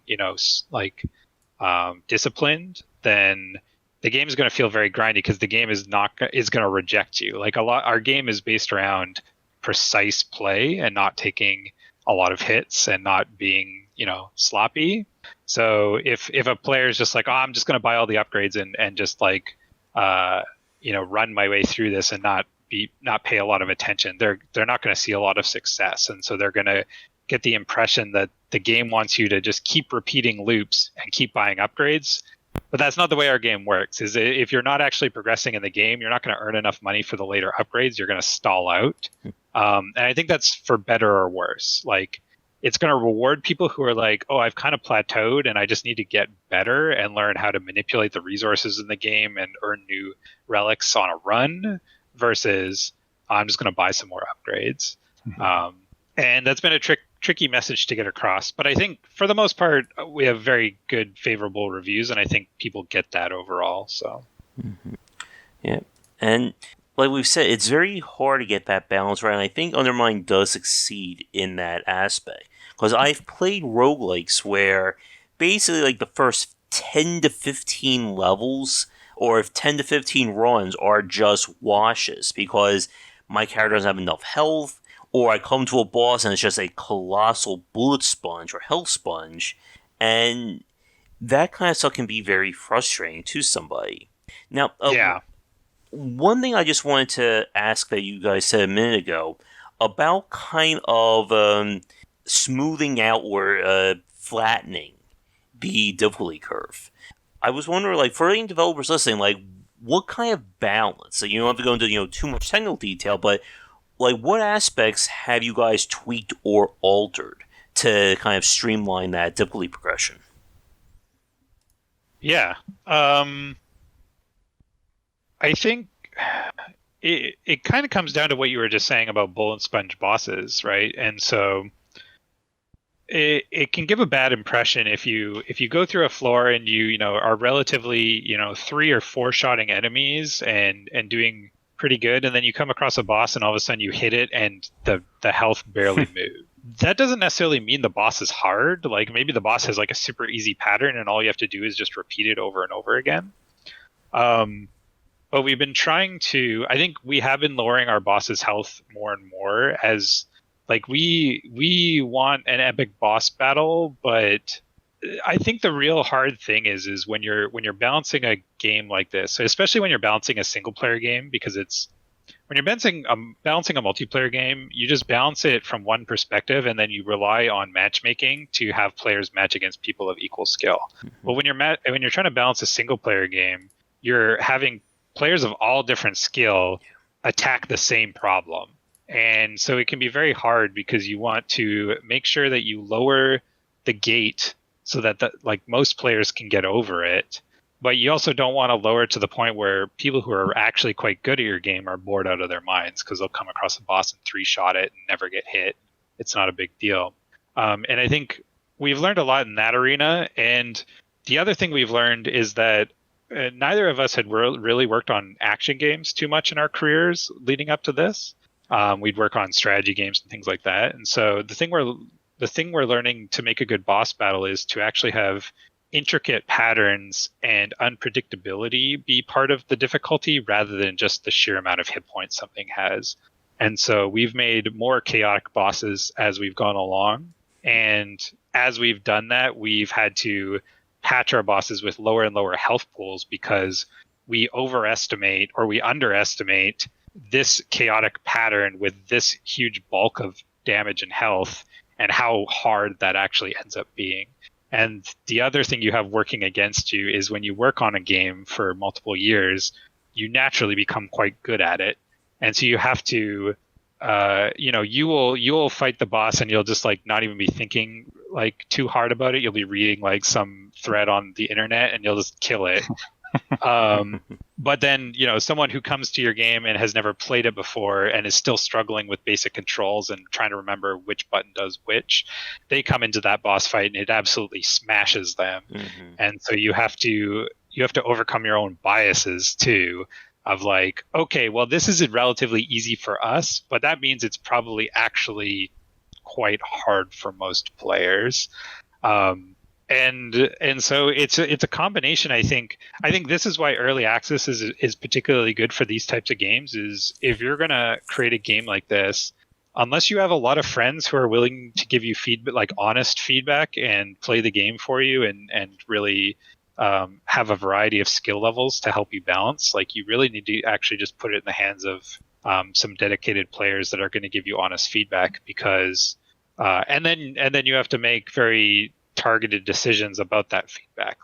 disciplined, then the game is going to feel very grindy, because the game is going to reject you. Like our game is based around precise play and not taking a lot of hits and not being, sloppy. So if a player is just like, oh, I'm just going to buy all the upgrades and just like, run my way through this and not pay a lot of attention, they're not going to see a lot of success. And so they're going to get the impression that the game wants you to just keep repeating loops and keep buying upgrades. But that's not the way our game works. Is if you're not actually progressing in the game, you're not going to earn enough money for the later upgrades. You're going to stall out. And I think that's for better or worse. Like, it's going to reward people who are like, oh, I've kind of plateaued and I just need to get better and learn how to manipulate the resources in the game and earn new relics on a run, versus I'm just going to buy some more upgrades. And that's been a tricky message to get across. But I think for the most part, we have very good, favorable reviews, and I think people get that overall. So, Yeah. And like we've said, it's very hard to get that balance right. And I think Undermine does succeed in that aspect. Because I've played roguelikes where basically like the first 10 to 15 levels, or if 10 to 15 runs, are just washes because my character doesn't have enough health, or I come to a boss and it's just a colossal bullet sponge or health sponge, and that kind of stuff can be very frustrating to somebody. Now, one thing I just wanted to ask that you guys said a minute ago about kind of smoothing out or flattening the difficulty curve. I was wondering, like, for any developers listening, like, what kind of balance? So you don't have to go into too much technical detail, but like, what aspects have you guys tweaked or altered to kind of streamline that difficulty progression? Yeah. I think it kind of comes down to what you were just saying about bullet sponge bosses, right? And so it can give a bad impression if you go through a floor and you are relatively 3 or 4 shotting enemies and doing pretty good, and then you come across a boss and all of a sudden you hit it and the health barely moves. That doesn't necessarily mean the boss is hard. Like, maybe the boss has like a super easy pattern and all you have to do is just repeat it over and over again. But we've been trying to, I think we have been lowering our boss's health more and more as, like, we want an epic boss battle, but I think the real hard thing is when you're balancing a game like this, especially when you're balancing a single player game, because when you're balancing a multiplayer game, you just balance it from one perspective, and then you rely on matchmaking to have players match against people of equal skill. Mm-hmm. But when you're trying to balance a single player game, you're having players of all different skill attack the same problem. And so it can be very hard because you want to make sure that you lower the gate so that most players can get over it. But you also don't want to lower it to the point where people who are actually quite good at your game are bored out of their minds because they'll come across a boss and 3-shot it and never get hit. It's not a big deal. And I think we've learned a lot in that arena. And the other thing we've learned is that neither of us had really worked on action games too much in our careers leading up to this. We'd work on strategy games and things like that. And so the thing we're learning to make a good boss battle is to actually have intricate patterns and unpredictability be part of the difficulty rather than just the sheer amount of hit points something has. And so we've made more chaotic bosses as we've gone along. And as we've done that, we've had to patch our bosses with lower and lower health pools because we overestimate or we underestimate this chaotic pattern with this huge bulk of damage and health and how hard that actually ends up being. And the other thing you have working against you is when you work on a game for multiple years, you naturally become quite good at it. And so you have to, you will fight the boss and you'll just not even be thinking too hard about it. You'll be reading some thread on the internet and you'll just kill it. But then, someone who comes to your game and has never played it before and is still struggling with basic controls and trying to remember which button does which, they come into that boss fight and it absolutely smashes them. Mm-hmm. And so you have to overcome your own biases too, of okay, well, this is relatively easy for us, but that means it's probably actually quite hard for most players. And so it's a combination. I think this is why early access is particularly good for these types of games. Is if you're gonna create a game like this, unless you have a lot of friends who are willing to give you feedback, honest feedback, and play the game for you, and really have a variety of skill levels to help you balance. You really need to actually just put it in the hands of some dedicated players that are going to give you honest feedback. Because and then you have to make very targeted decisions about that feedback.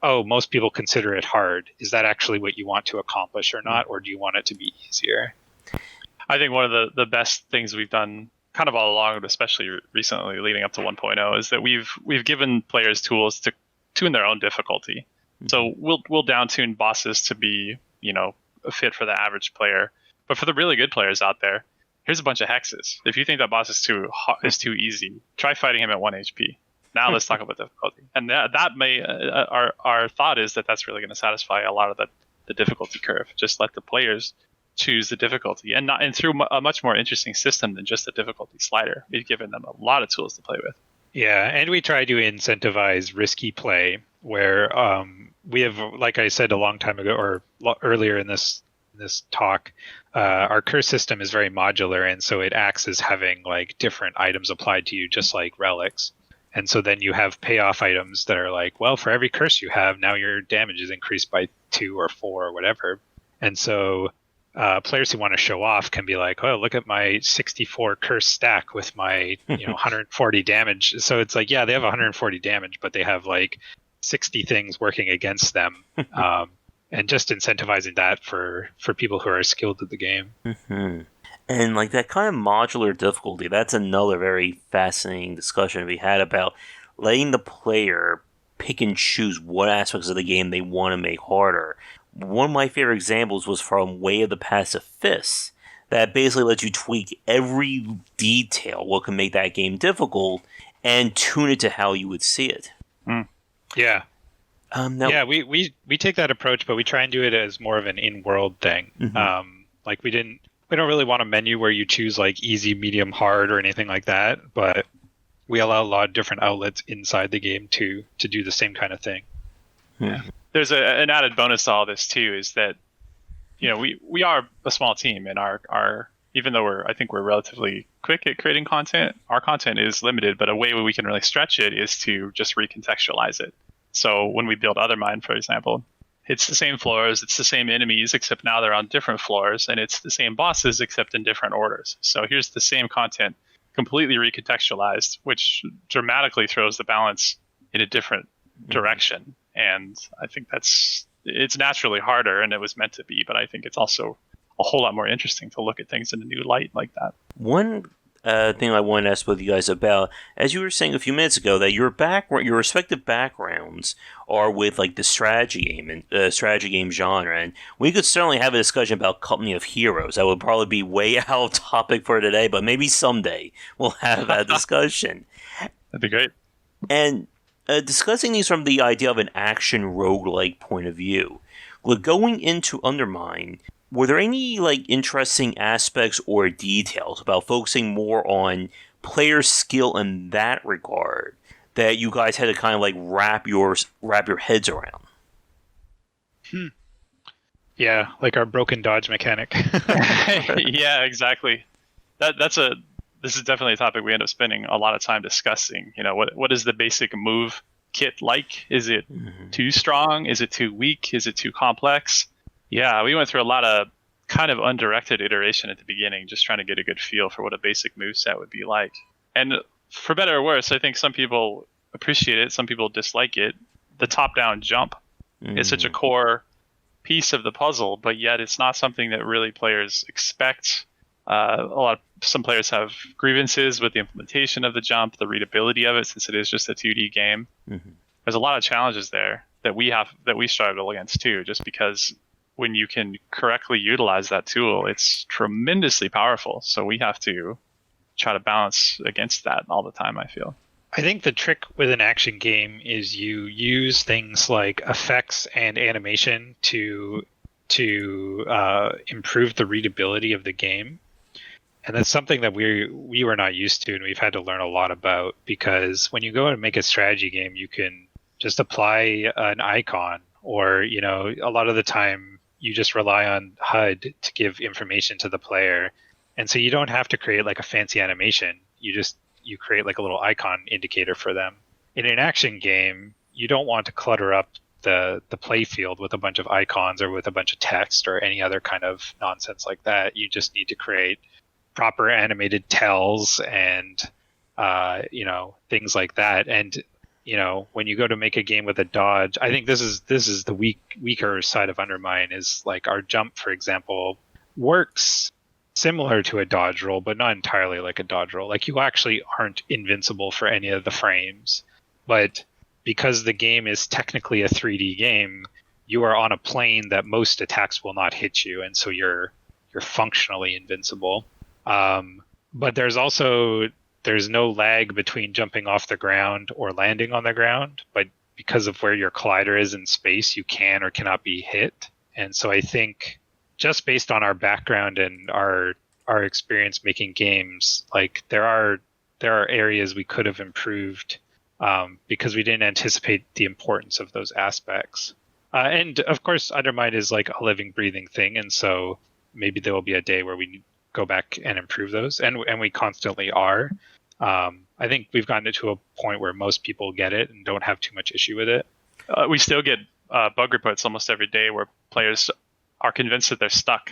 Most people consider it hard. Is that actually what you want to accomplish or not? Or do you want it to be easier? I think one of the best things we've done kind of all along, but especially recently leading up to 1.0, is that we've given players tools to tune their own difficulty. Mm-hmm. So we'll down tune bosses to be, a fit for the average player. But for the really good players out there, here's a bunch of hexes. If you think that boss is too easy, try fighting him at 1 HP. Now let's talk about difficulty. And that may, our thought is that that's really going to satisfy a lot of the difficulty curve. Just let the players choose the difficulty, and through a much more interesting system than just the difficulty slider. We've given them a lot of tools to play with. Yeah, and we try to incentivize risky play, where we have, like I said a long time ago, or earlier in this talk, our curse system is very modular, and so it acts as having different items applied to you, just like relics. And so then you have payoff items that are well, for every curse you have, now your damage is increased by 2 or 4 or whatever. And so players who want to show off can be like, oh, look at my 64 curse stack with my 140 damage. So it's like, yeah, they have 140 damage, but they have like 60 things working against them. And just incentivizing that for people who are skilled at the game. Mm-hmm. And like that kind of modular difficulty, that's another very fascinating discussion we had about letting the player pick and choose what aspects of the game they want to make harder. One of my favorite examples was from Way of the Pacifists, that basically lets you tweak every detail what can make that game difficult and tune it to how you would see it. Yeah. Now, yeah, we take that approach, but we try and do it as more of an in-world thing. Mm-hmm. Like we don't really want a menu where you choose like easy, medium, hard, or anything like that. But we allow a lot of different outlets inside the game to do the same kind of thing. Yeah. There's an added bonus to all this too, is that we are a small team, and our even though I think we're relatively quick at creating content, our content is limited. But a way we can really stretch it is to just recontextualize it. So when we build Undermine, for example, it's the same floors, it's the same enemies, except now they're on different floors, and it's the same bosses, except in different orders. So here's the same content, completely recontextualized, which dramatically throws the balance in a different direction. And I think it's naturally harder, and it was meant to be, but I think it's also a whole lot more interesting to look at things in a new light like that. One thing I wanted to ask both of you guys about, as you were saying a few minutes ago, that your respective backgrounds are with like the strategy game and strategy game genre, and we could certainly have a discussion about Company of Heroes. That would probably be way out of topic for today, but maybe someday we'll have that discussion. That'd be great. And discussing these from the idea of an action roguelike point of view, going into Undermine, were there any like interesting aspects or details about focusing more on player skill in that regard that you guys had to kind of like wrap your heads around? Yeah, like our broken dodge mechanic. Yeah, exactly. This is definitely a topic we end up spending a lot of time discussing. What is the basic move kit like? Is it too strong? Is it too weak? Is it too complex? Yeah, we went through a lot of kind of undirected iteration at the beginning, just trying to get a good feel for what a basic moveset would be like. And for better or worse, I think some people appreciate it, some people dislike it. The top-down jump is such a core piece of the puzzle, but yet it's not something that really players expect. Some players have grievances with the implementation of the jump, the readability of it, since it is just a 2D game. There's a lot of challenges there that we struggle against too, just because when you can correctly utilize that tool, it's tremendously powerful. So we have to try to balance against that all the time, I feel. I think the trick with an action game is you use things like effects and animation to improve the readability of the game. And that's something that we were not used to, and we've had to learn a lot about, because when you go and make a strategy game, you can just apply an icon, or a lot of the time you just rely on HUD to give information to the player, and so you don't have to create like a fancy animation. You create like a little icon indicator for them. In an action game, you don't want to clutter up the play field with a bunch of icons or with a bunch of text or any other kind of nonsense like that. You just need to create proper animated tells and things like that. And when you go to make a game with a dodge, I think this is the weaker side of Undermine, is like our jump, for example, works similar to a dodge roll, but not entirely like a dodge roll. Like, you actually aren't invincible for any of the frames, but because the game is technically a 3D game, you are on a plane that most attacks will not hit you, and so you're functionally invincible. But there's no lag between jumping off the ground or landing on the ground, but because of where your collider is in space, you can or cannot be hit. And so I think, just based on our background and our experience making games, like there are areas we could have improved because we didn't anticipate the importance of those aspects. And of course, Undermine is like a living, breathing thing, and so maybe there will be a day where we go back and improve those, and we constantly are. I think we've gotten it to a point where most people get it and don't have too much issue with it. We still get bug reports almost every day where players are convinced that they're stuck,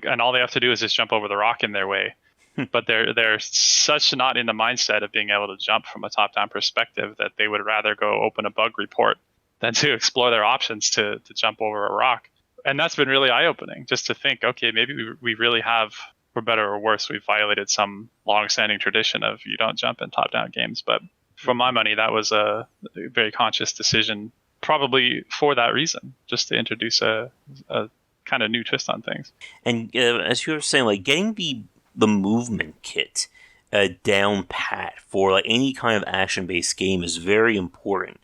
and all they have to do is just jump over the rock in their way. But they're such not in the mindset of being able to jump from a top-down perspective that they would rather go open a bug report than to explore their options to jump over a rock. And that's been really eye-opening, just to think, okay, maybe we really have, for better or worse, we've violated some long-standing tradition of you don't jump in top-down games. But for my money, that was a very conscious decision, probably for that reason, just to introduce a kind of new twist on things. And as you were saying, like getting the movement kit down pat for like any kind of action-based game is very important.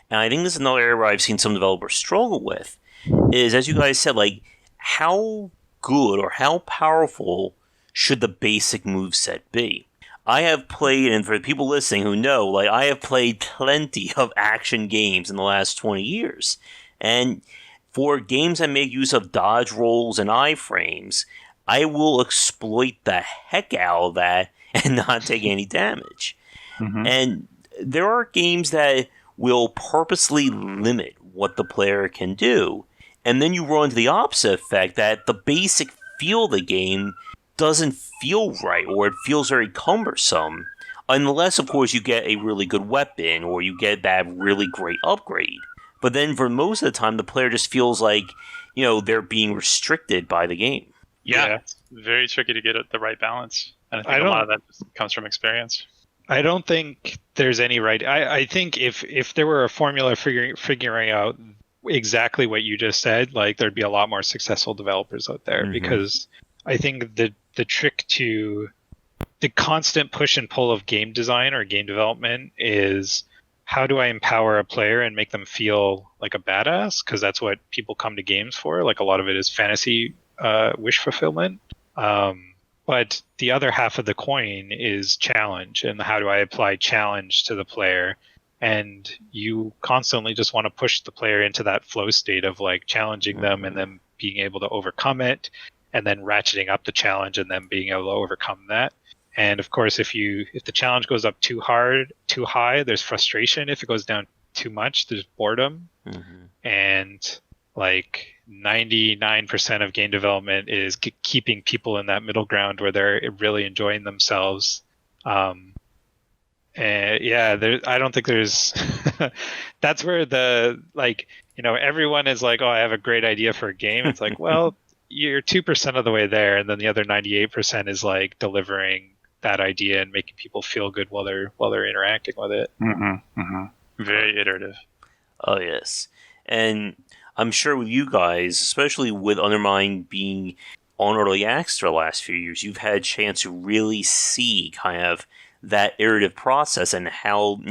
And I think this is another area where I've seen some developers struggle with, is, as you guys said, like, how good or how powerful should the basic moveset be? I have played, and for people listening who know, like, I have played plenty of action games in the last 20 years. And for games that make use of dodge rolls and iframes, I will exploit the heck out of that and not take any damage. Mm-hmm. And there are games that will purposely limit what the player can do. And then you run into the opposite effect that the basic feel of the game doesn't feel right, or it feels very cumbersome. Unless, of course, you get a really good weapon or you get that really great upgrade. But then for most of the time, the player just feels like, they're being restricted by the game. Yeah, it's very tricky to get the right balance. And I think a lot of that just comes from experience. I don't think there's any right. I think if there were a formula figuring out exactly what you just said, like there'd be a lot more successful developers out there. Mm-hmm. Because I think the trick to the constant push and pull of game design or game development is, how do I empower a player and make them feel like a badass? Because that's what people come to games for. Like a lot of it is fantasy wish fulfillment. But the other half of the coin is challenge, and how do I apply challenge to the player? And you constantly just want to push the player into that flow state of like challenging them and then being able to overcome it, and then ratcheting up the challenge and then being able to overcome that. And of course, if the challenge goes up too high, there's frustration. If it goes down too much, there's boredom. Mm-hmm. And like 99% of game development is keeping people in that middle ground where they're really enjoying themselves. And I don't think there's that's where everyone is like, oh, I have a great idea for a game. It's like, well, you're 2% of the way there, and then the other 98% is like delivering that idea and making people feel good while they're interacting with it. Mm-hmm. Mm-hmm. Very iterative. Oh yes. And I'm sure with you guys, especially with Undermine being on early access the last few years, you've had a chance to really see kind of that iterative process and how,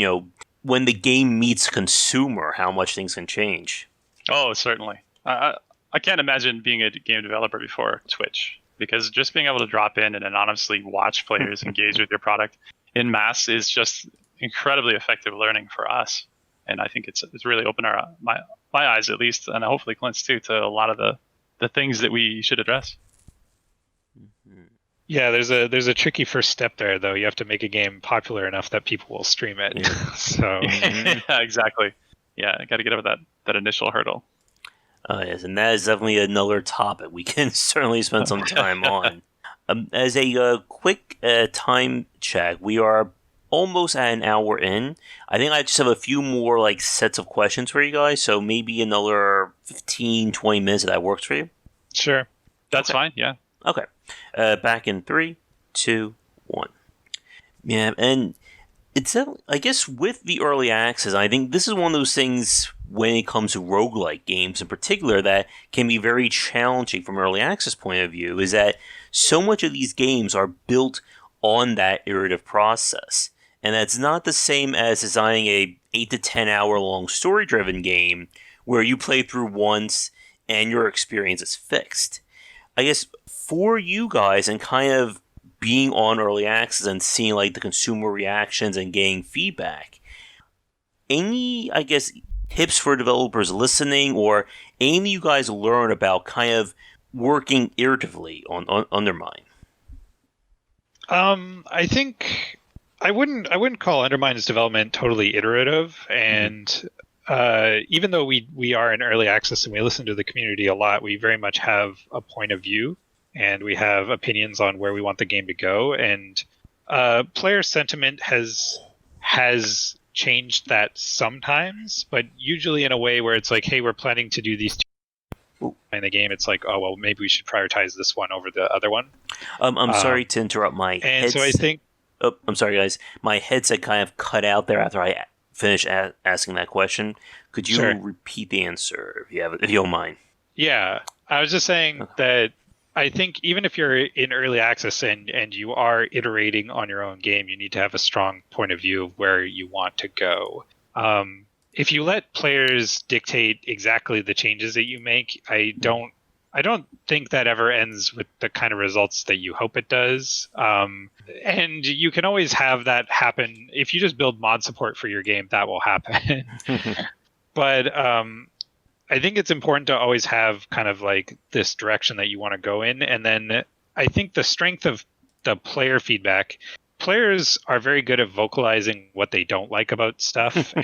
when the game meets consumer, how much things can change. Oh, certainly. I can't imagine being a game developer before Twitch, because just being able to drop in and anonymously watch players engage with your product in mass is just incredibly effective learning for us. And I think it's really opened my eyes, at least, and hopefully Clint's too, to a lot of the things that we should address. Yeah, there's a tricky first step there, though. You have to make a game popular enough that people will stream it. Yeah. So yeah, exactly. Yeah, got to get over that initial hurdle. Yes, and that is definitely another topic we can certainly spend some time on. As a quick time check, we are almost at an hour in. I think I just have a few more sets of questions for you guys, so maybe another 15-20 minutes if that works for you. Sure. That's fine, yeah. Okay. Back in 3, 2, 1. Yeah, and it's I guess with the early access, I think this is one of those things when it comes to roguelike games in particular that can be very challenging from an early access point of view, is that so much of these games are built on that iterative process. And that's not the same as designing a 8 to 10 hour long story driven game where you play through once and your experience is fixed. I guess for you guys and kind of being on early access and seeing the consumer reactions and getting feedback, any tips for developers listening, or anything you guys learn about kind of working iteratively on Undermine? I think I wouldn't call Undermine's development totally iterative, and even though we are in early access and we listen to the community a lot, we very much have a point of view and we have opinions on where we want the game to go. And player sentiment has changed that sometimes, but usually in a way where it's like, hey, we're planning to do these two in the game. It's like, oh, well, maybe we should prioritize this one over the other one. I'm sorry to interrupt my and so I think... Oh, I'm sorry, guys. My headset kind of cut out there after I finished asking that question. Could you repeat the answer if you don't mind? Yeah, I was just saying that I think even if you're in early access and you are iterating on your own game, you need to have a strong point of view of where you want to go. If you let players dictate exactly the changes that you make, I don't think that ever ends with the kind of results that you hope it does. And you can always have that happen. If you just build mod support for your game, that will happen. But I think it's important to always have kind of like this direction that you want to go in. And then I think the strength of the player feedback, players are very good at vocalizing what they don't like about stuff.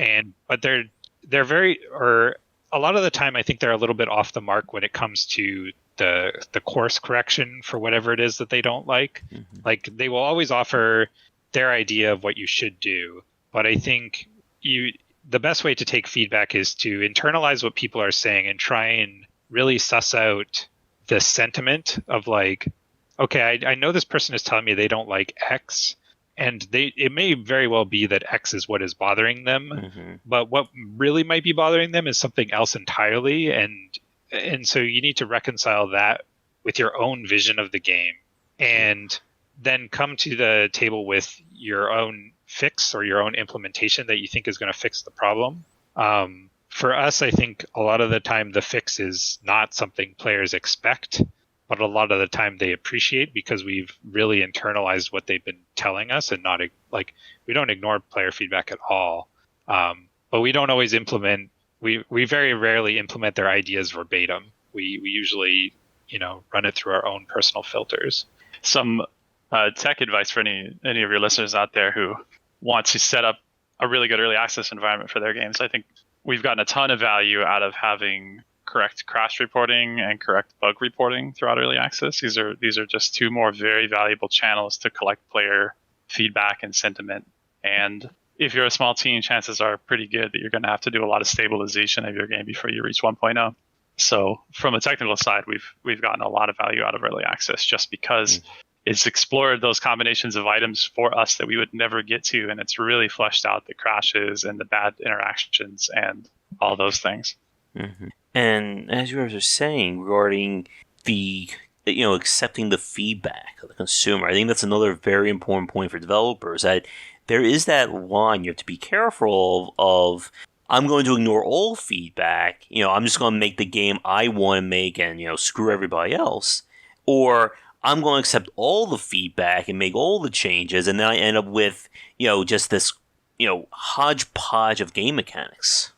But they're very, or a lot of the time, I think they're a little bit off the mark when it comes to the course correction for whatever it is that they don't like. Mm-hmm. Like they will always offer their idea of what you should do. But I think the best way to take feedback is to internalize what people are saying and try and really suss out the sentiment of like, okay, I know this person is telling me they don't like X, and it may very well be that X is what is bothering them, mm-hmm. but what really might be bothering them is something else entirely, and so you need to reconcile that with your own vision of the game, and then come to the table with your own fix or your own implementation that you think is going to fix the problem. For us, I think a lot of the time the fix is not something players expect, but a lot of the time they appreciate because we've really internalized what they've been telling us, and not like we don't ignore player feedback at all. But we don't always implement. We very rarely implement their ideas verbatim. We usually run it through our own personal filters. Some tech advice for any of your listeners out there who want to set up a really good early access environment for their games. I think we've gotten a ton of value out of having correct crash reporting and correct bug reporting throughout early access. These are just two more very valuable channels to collect player feedback and sentiment. And if you're a small team, chances are pretty good that you're going to have to do a lot of stabilization of your game before you reach 1.0. So from a technical side, we've gotten a lot of value out of early access just because it's explored those combinations of items for us that we would never get to, and it's really fleshed out the crashes and the bad interactions and all those things. Mm-hmm. And as you were saying regarding the accepting the feedback of the consumer, I think that's another very important point for developers, that there is that line you have to be careful of. I'm going to ignore all feedback. I'm just going to make the game I want to make and screw everybody else, or I'm going to accept all the feedback and make all the changes, and then I end up with just this hodgepodge of game mechanics.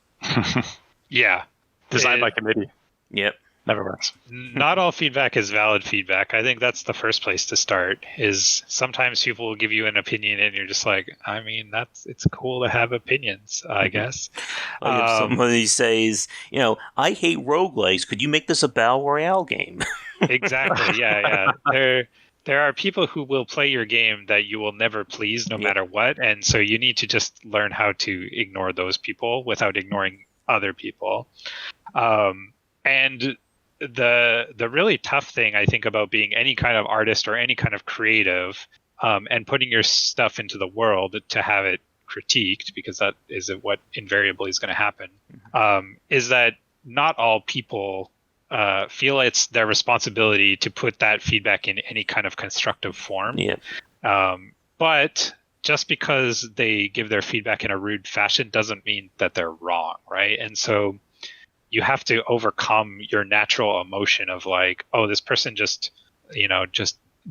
Yeah. Designed by committee. Yep. Never works. Not all feedback is valid feedback. I think that's the first place to start. Is sometimes people will give you an opinion and you're just like, I mean, it's cool to have opinions, I guess. Like if somebody says, I hate roguelikes, could you make this a battle royale game? Exactly. Yeah. There are people who will play your game that you will never please no matter what, and so you need to just learn how to ignore those people without ignoring other people. And the really tough thing I think about being any kind of artist or any kind of creative, and putting your stuff into the world to have it critiqued, because that is what invariably is going to happen, is that not all people feel it's their responsibility to put that feedback in any kind of constructive form. Yeah. But just because they give their feedback in a rude fashion doesn't mean that they're wrong, right? And so you have to overcome your natural emotion of like, oh, this person just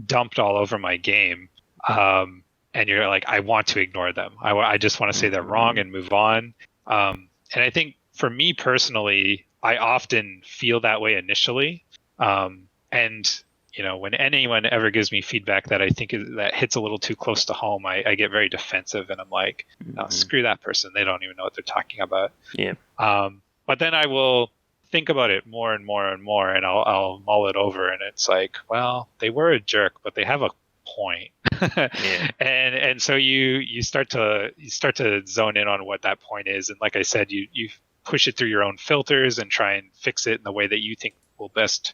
dumped all over my game. And you're like, I want to ignore them. I just want to say they're wrong and move on. And I think for me personally, I often feel that way initially. And when anyone ever gives me feedback that I think that hits a little too close to home, I get very defensive, and I'm like, no, screw that person. They don't even know what they're talking about. Yeah. But then I will think about it more and more and more, and I'll mull it over, and it's like, well, they were a jerk, but they have a point. Yeah. And so you start to zone in on what that point is, and like I said, you push it through your own filters and try and fix it in the way that you think will best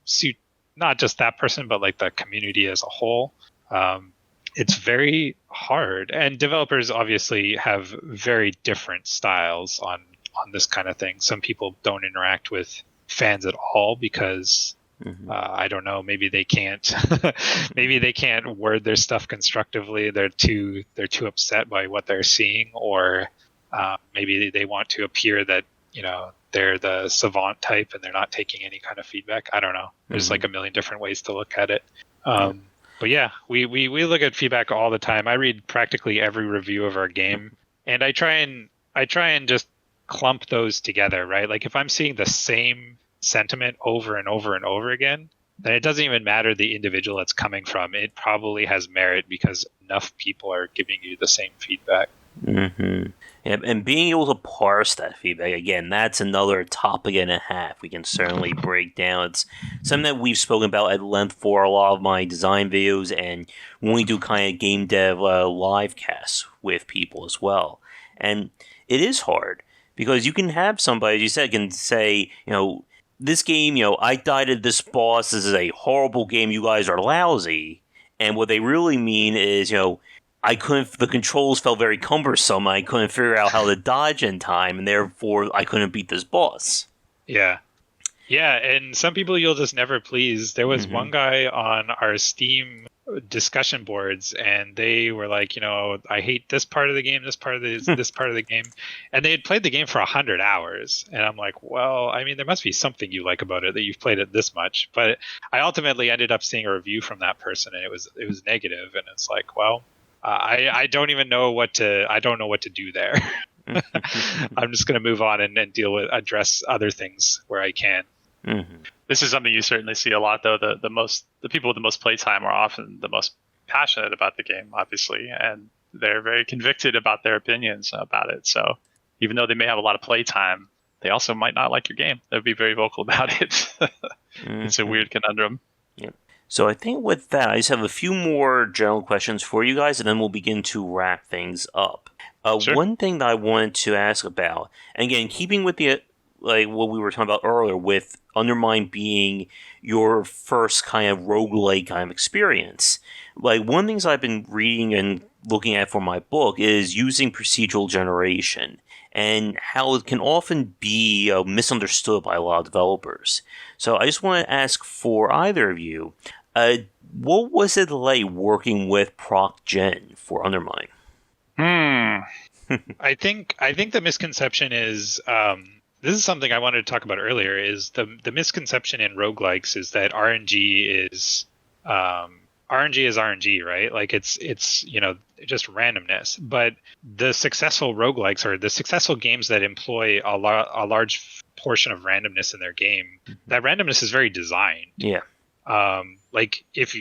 suit not just that person, but like the community as a whole. It's very hard, and developers obviously have very different styles on this kind of thing. Some people don't interact with fans at all because I don't know, maybe they can't word their stuff constructively. They're too upset by what they're seeing, or maybe they want to appear that they're the savant type and they're not taking any kind of feedback. I don't know. There's like a million different ways to look at it. But yeah, we look at feedback all the time. I read practically every review of our game, and I try and just clump those together, right? Like if I'm seeing the same sentiment over and over and over again, then it doesn't even matter the individual it's coming from. It probably has merit because enough people are giving you the same feedback. Yeah, and being able to parse that feedback, again, that's another topic and a half we can certainly break down. It's something that we've spoken about at length for a lot of my design videos, and when we do kind of game dev live casts with people as well. And it is hard, because you can have somebody, as you said, can say, this game, I died at this boss, this is a horrible game, you guys are lousy. And what they really mean is, the controls felt very cumbersome, I couldn't figure out how to dodge in time, and therefore I couldn't beat this boss. Yeah. Yeah, and some people you'll just never please. There was one guy on our Steam discussion boards, and they were like, I hate this part of the game, this part of the game, and they had played the game for 100 hours, and I'm like, well, I mean, there must be something you like about it that you've played it this much. But I ultimately ended up seeing a review from that person, and it was negative, and it's like, well, I don't even know what to do there. I'm just going to move on and address other things where I can. This is something you certainly see a lot, though. The people with the most playtime are often the most passionate about the game, obviously, and they're very convicted about their opinions about it. So even though they may have a lot of playtime, they also might not like your game. They'll be very vocal about it. It's a weird conundrum. Yeah. So I think with that, I just have a few more general questions for you guys, and then we'll begin to wrap things up. Sure. One thing that I wanted to ask about, and again, keeping with what we were talking about earlier, with Undermine being your first kind of roguelike kind of experience, one of the things I've been reading and looking at for my book is using procedural generation, and how it can often be misunderstood by a lot of developers. So I just want to ask for either of you, what was it like working with Proc Gen for Undermine? I think the misconception is, this is something I wanted to talk about earlier, is the misconception in roguelikes is that RNG is RNG, right? Like it's just randomness. But the successful roguelikes, or the successful games that employ a large portion of randomness in their game, that randomness is very designed. Yeah. Like if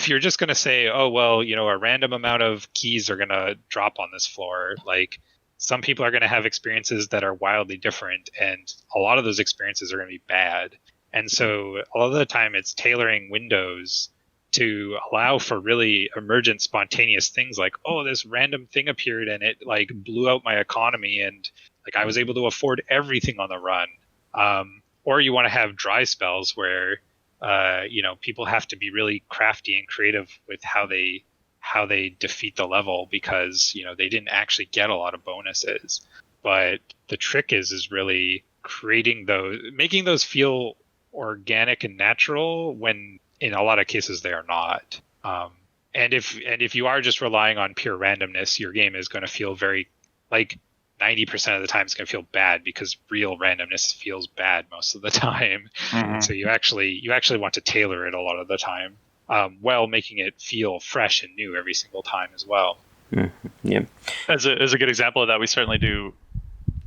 you're just going to say, oh, well, a random amount of keys are going to drop on this floor, like some people are going to have experiences that are wildly different, and a lot of those experiences are going to be bad. And so a lot of the time it's tailoring windows to allow for really emergent, spontaneous things like, oh, this random thing appeared and it like blew out my economy, and like I was able to afford everything on the run. Or you want to have dry spells where people have to be really crafty and creative with how they defeat the level, because they didn't actually get a lot of bonuses. But the trick is really making those feel organic and natural, when in a lot of cases they are not. And if you are just relying on pure randomness, your game is going to feel very, like 90% of the time it's going to feel bad, because real randomness feels bad most of the time. So you actually want to tailor it a lot of the time, while making it feel fresh and new every single time as well. Yeah. As a good example of that, we certainly do.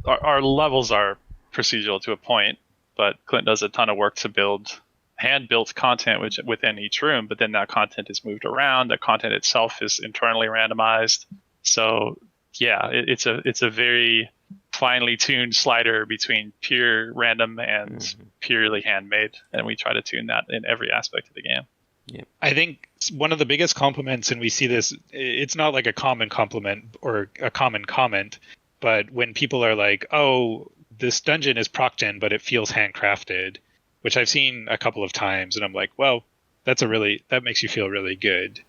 Our levels are procedural to a point, but Clint does a ton of work to build hand-built content within each room, but then that content is moved around. The content itself is internally randomized. So yeah, it's a very finely tuned slider between pure random and purely handmade, and we try to tune that in every aspect of the game. Yeah. I think one of the biggest compliments, and we see this, it's not like a common compliment or a common comment, but when people are like, oh, this dungeon is proc gen, but it feels handcrafted, which I've seen a couple of times, and I'm like, well, that makes you feel really good.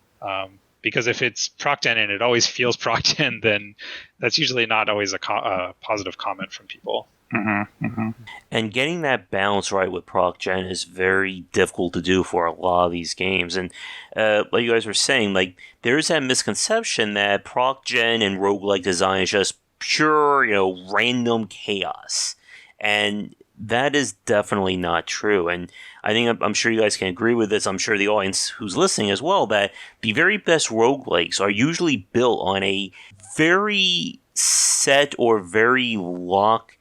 Because if it's proc gen and it always feels proc gen, then that's usually not always a positive comment from people. And getting that balance right with proc gen is very difficult to do for a lot of these games. And like you guys were saying, like there's that misconception that proc gen and roguelike design is just pure, random chaos. And that is definitely not true. And I think I'm sure you guys can agree with this. I'm sure the audience who's listening as well, that the very best roguelikes are usually built on a very set or very locked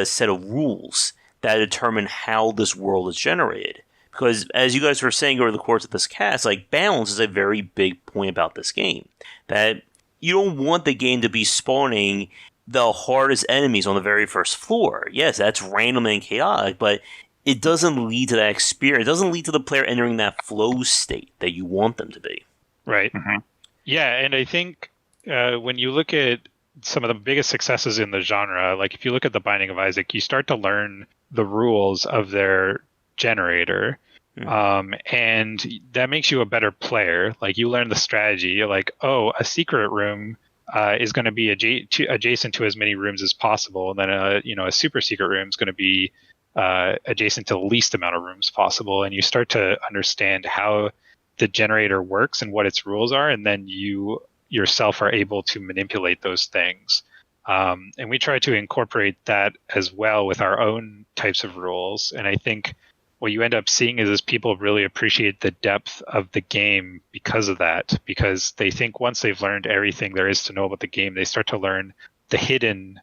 set of rules that determine how this world is generated. Because as you guys were saying over the course of this cast, like balance is a very big point about this game. That you don't want the game to be spawning the hardest enemies on the very first floor. Yes, that's random and chaotic, but it doesn't lead to that experience. It doesn't lead to the player entering that flow state that you want them to be. Right. Yeah, and I think when you look at some of the biggest successes in the genre, like if you look at The Binding of Isaac, you start to learn the rules of their generator. And that makes you a better player. Like you learn the strategy. You're like, oh, a secret room is going to be adjacent to as many rooms as possible. And then a super secret room is going to be adjacent to the least amount of rooms possible. And you start to understand how the generator works and what its rules are. And then you yourself are able to manipulate those things. And we try to incorporate that as well with our own types of rules. And I think what you end up seeing is people really appreciate the depth of the game because of that, because they think once they've learned everything there is to know about the game, they start to learn the hidden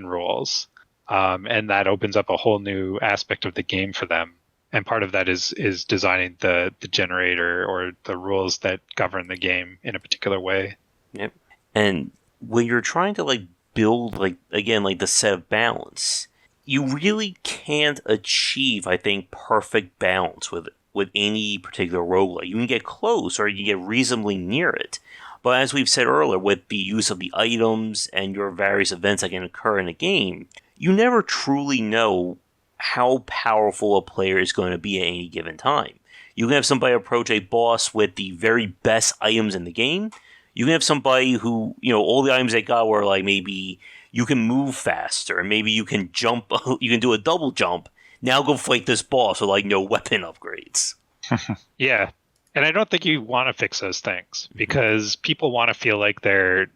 rules. And that opens up a whole new aspect of the game for them. And part of that is designing the generator or the rules that govern the game in a particular way. Yep. And when you're trying to build the set of balance, you really can't achieve, I think, perfect balance with any particular roguelike. You can get close or you can get reasonably near it. But as we've said earlier, with the use of the items and your various events that can occur in a game, you never truly know how powerful a player is going to be at any given time. You can have somebody approach a boss with the very best items in the game. You can have somebody who, all the items they got were maybe you can move faster, and maybe you can jump, you can do a double jump. Now go fight this boss with no weapon upgrades. Yeah. And I don't think you want to fix those things because people want to feel like they're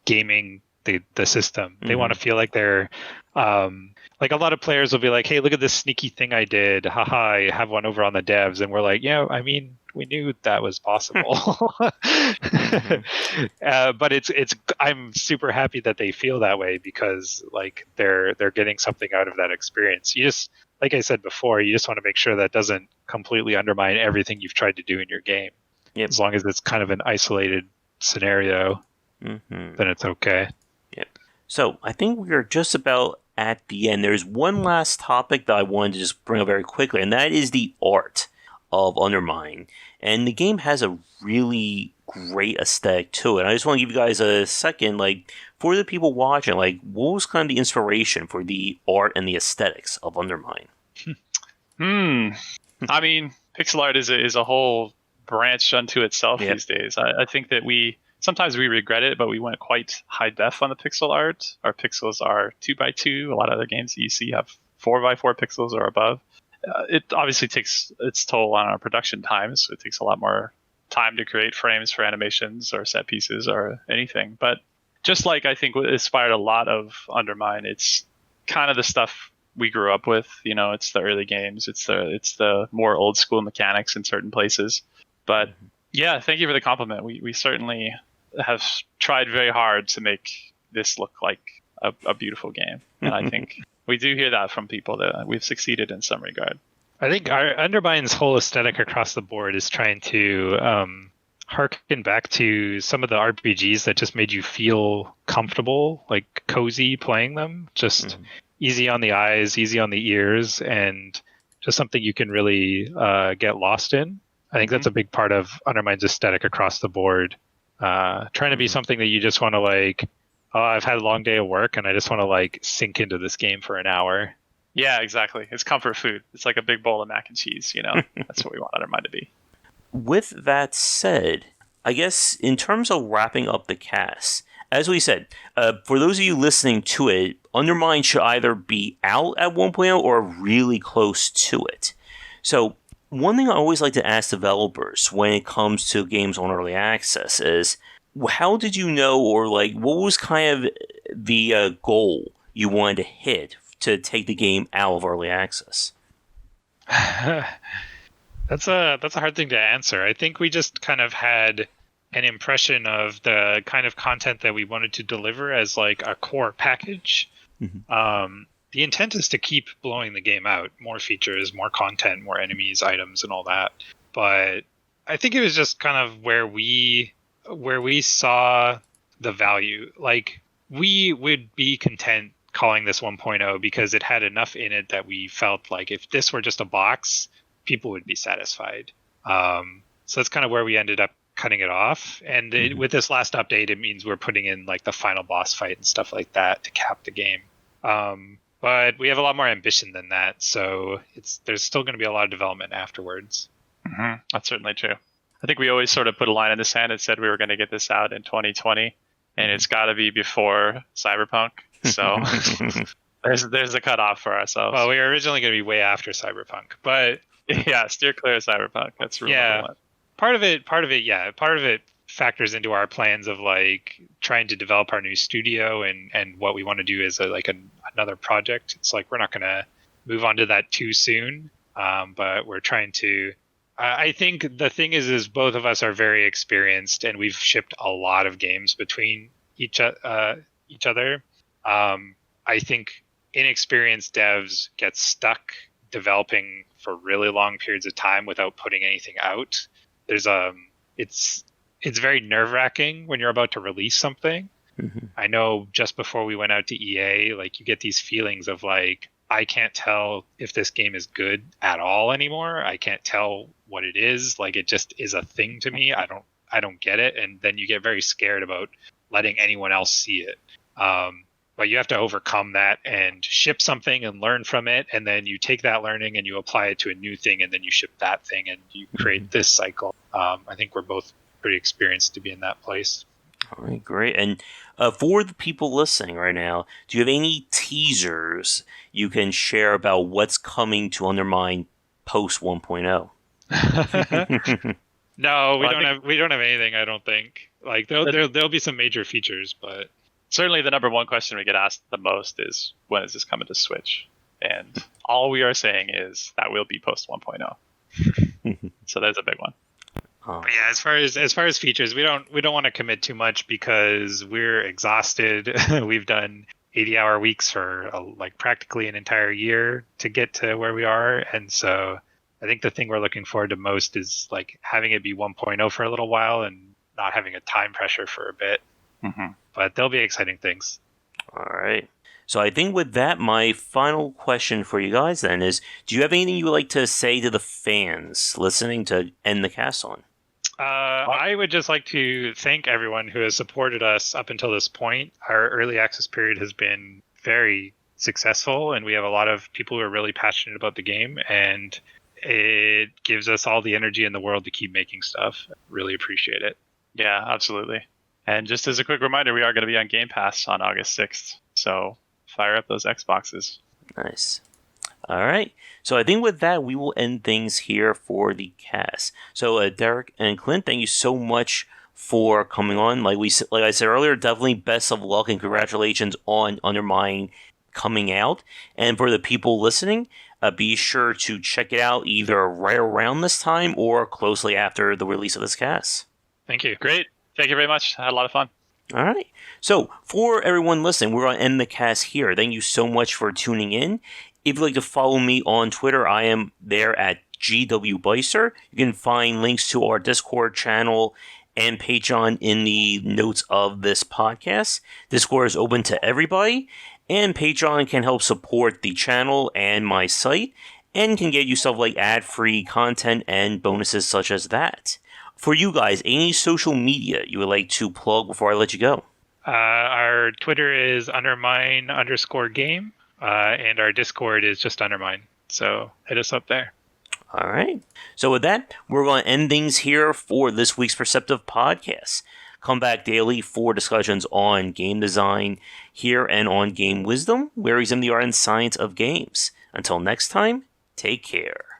gaming the system. They want to feel like they're a lot of players will be like, hey, look at this sneaky thing I did. Haha, I have one over on the devs. And we're like, we knew that was possible. But I'm super happy that they feel that way because they're getting something out of that experience. You just, like I said before, you just want to make sure that doesn't completely undermine everything you've tried to do in your game. Yep. As long as it's kind of an isolated scenario, then it's okay. Yep. So I think we are just about at the end. There's one last topic that I wanted to just bring up very quickly, and that is the art of Undermine. And the game has a really great aesthetic to it. I just want to give you guys a second, for the people watching, what was kind of the inspiration for the art and the aesthetics of Undermine? I mean, pixel art is a whole branch unto itself these days. I think that sometimes we regret it, but we went quite high def on the pixel art. Our pixels are 2x2. A lot of other games that you see have 4x4 pixels or above. It obviously takes its toll on our production times. So it takes a lot more time to create frames for animations or set pieces or anything. But just I think what inspired a lot of Undermine, it's kind of the stuff we grew up with. It's the early games. It's the more old school mechanics in certain places. But yeah, thank you for the compliment. We certainly have tried very hard to make this look like a beautiful game. And I think we do hear that from people that we've succeeded in some regard. I think our Undermine's whole aesthetic across the board is trying to harken back to some of the RPGs that just made you feel comfortable, like cozy playing them. Just easy on the eyes, easy on the ears, and just something you can really get lost in. I think that's a big part of Undermine's aesthetic across the board. Trying to be something that you just want to like, oh, I've had a long day of work and I just want to like sink into this game for an hour. Yeah, exactly. It's comfort food. It's like a big bowl of mac and cheese, you know? That's what we want Undermine to be. With that said, I guess in terms of wrapping up the cast, as we said, for those of you listening to it, Undermine should either be out at 1.0 or really close to it. So one thing I always like to ask developers when it comes to games on early access is, how did you know, or like, what was kind of the goal you wanted to hit to take the game out of early access? That's a hard thing to answer. I think we just kind of had an impression of the kind of content that we wanted to deliver as like a core package. The intent is to keep blowing the game out, more features, more content, more enemies, items, and all that. But I think it was just kind of where we saw the value. Like, we would be content calling this 1.0 because it had enough in it that we felt like if this were just a box, people would be satisfied. So that's kind of where we ended up cutting it off. And with this last update, it means we're putting in like the final boss fight and stuff like that to cap the game. But we have a lot more ambition than that. So there's still going to be a lot of development afterwards. That's certainly true. I think we always sort of put a line in the sand and said we were going to get this out in 2020, and it's got to be before Cyberpunk. So there's a cutoff for ourselves. Well, we were originally going to be way after Cyberpunk, but yeah, steer clear of Cyberpunk. That's really part of it factors into our plans of like trying to develop our new studio and what we want to do as another project. It's like we're not going to move on to that too soon, but we're trying to. I think the thing is both of us are very experienced and we've shipped a lot of games between each other. I think inexperienced devs get stuck developing for really long periods of time without putting anything out. It's very nerve-wracking when you're about to release something. I know just before we went out to EA, like you get these feelings of like, I can't tell if this game is good at all anymore. I can't tell what it is. Like it just is a thing to me. I don't get it. And then you get very scared about letting anyone else see it. But you have to overcome that and ship something and learn from it. And then you take that learning and you apply it to a new thing and then you ship that thing and you create this cycle. I think we're both pretty experienced to be in that place. All right, great. And for the people listening right now, do you have any teasers you can share about what's coming to Undermine post 1.0? No, we don't have anything. I don't think. Like there'll be some major features, but certainly the number one question we get asked the most is when is this coming to Switch? And all we are saying is that will be post 1.0. So there's a big one. But yeah, as far as features, we don't want to commit too much because we're exhausted. We've done 80-hour weeks for like practically an entire year to get to where we are, and so I think the thing we're looking forward to most is like having it be 1.0 for a little while and not having a time pressure for a bit. But there'll be exciting things. All right. So I think with that, my final question for you guys then is, do you have anything you would like to say to the fans listening to end the cast on? I would just like to thank everyone who has supported us up until this point. Our early access period has been very successful, and we have a lot of people who are really passionate about the game, and it gives us all the energy in the world to keep making stuff. Really appreciate it. Yeah, absolutely. And just as a quick reminder, we are going to be on Game Pass on August 6th, so fire up those Xboxes. Nice. All right. So I think with that, we will end things here for the cast. So Derek and Clint, thank you so much for coming on. Like I said earlier, definitely best of luck and congratulations on Undermine coming out. And for the people listening, be sure to check it out either right around this time or closely after the release of this cast. Thank you. Great. Thank you very much. I had a lot of fun. All right. So for everyone listening, we're going to end the cast here. Thank you so much for tuning in. If you'd like to follow me on Twitter, I am there at GW Bycer. You can find links to our Discord channel and Patreon in the notes of this podcast. Discord is open to everybody, and Patreon can help support the channel and my site, and can get you stuff like ad-free content and bonuses such as that. For you guys, any social media you would like to plug before I let you go? Our Twitter is undermine_game, and our Discord is just Undermine. So hit us up there. All right. So with that, we're going to end things here for this week's Perceptive podcast. Come back daily for discussions on game design here and on Game Wisdom, where we examine the art and science of games. Until next time, take care.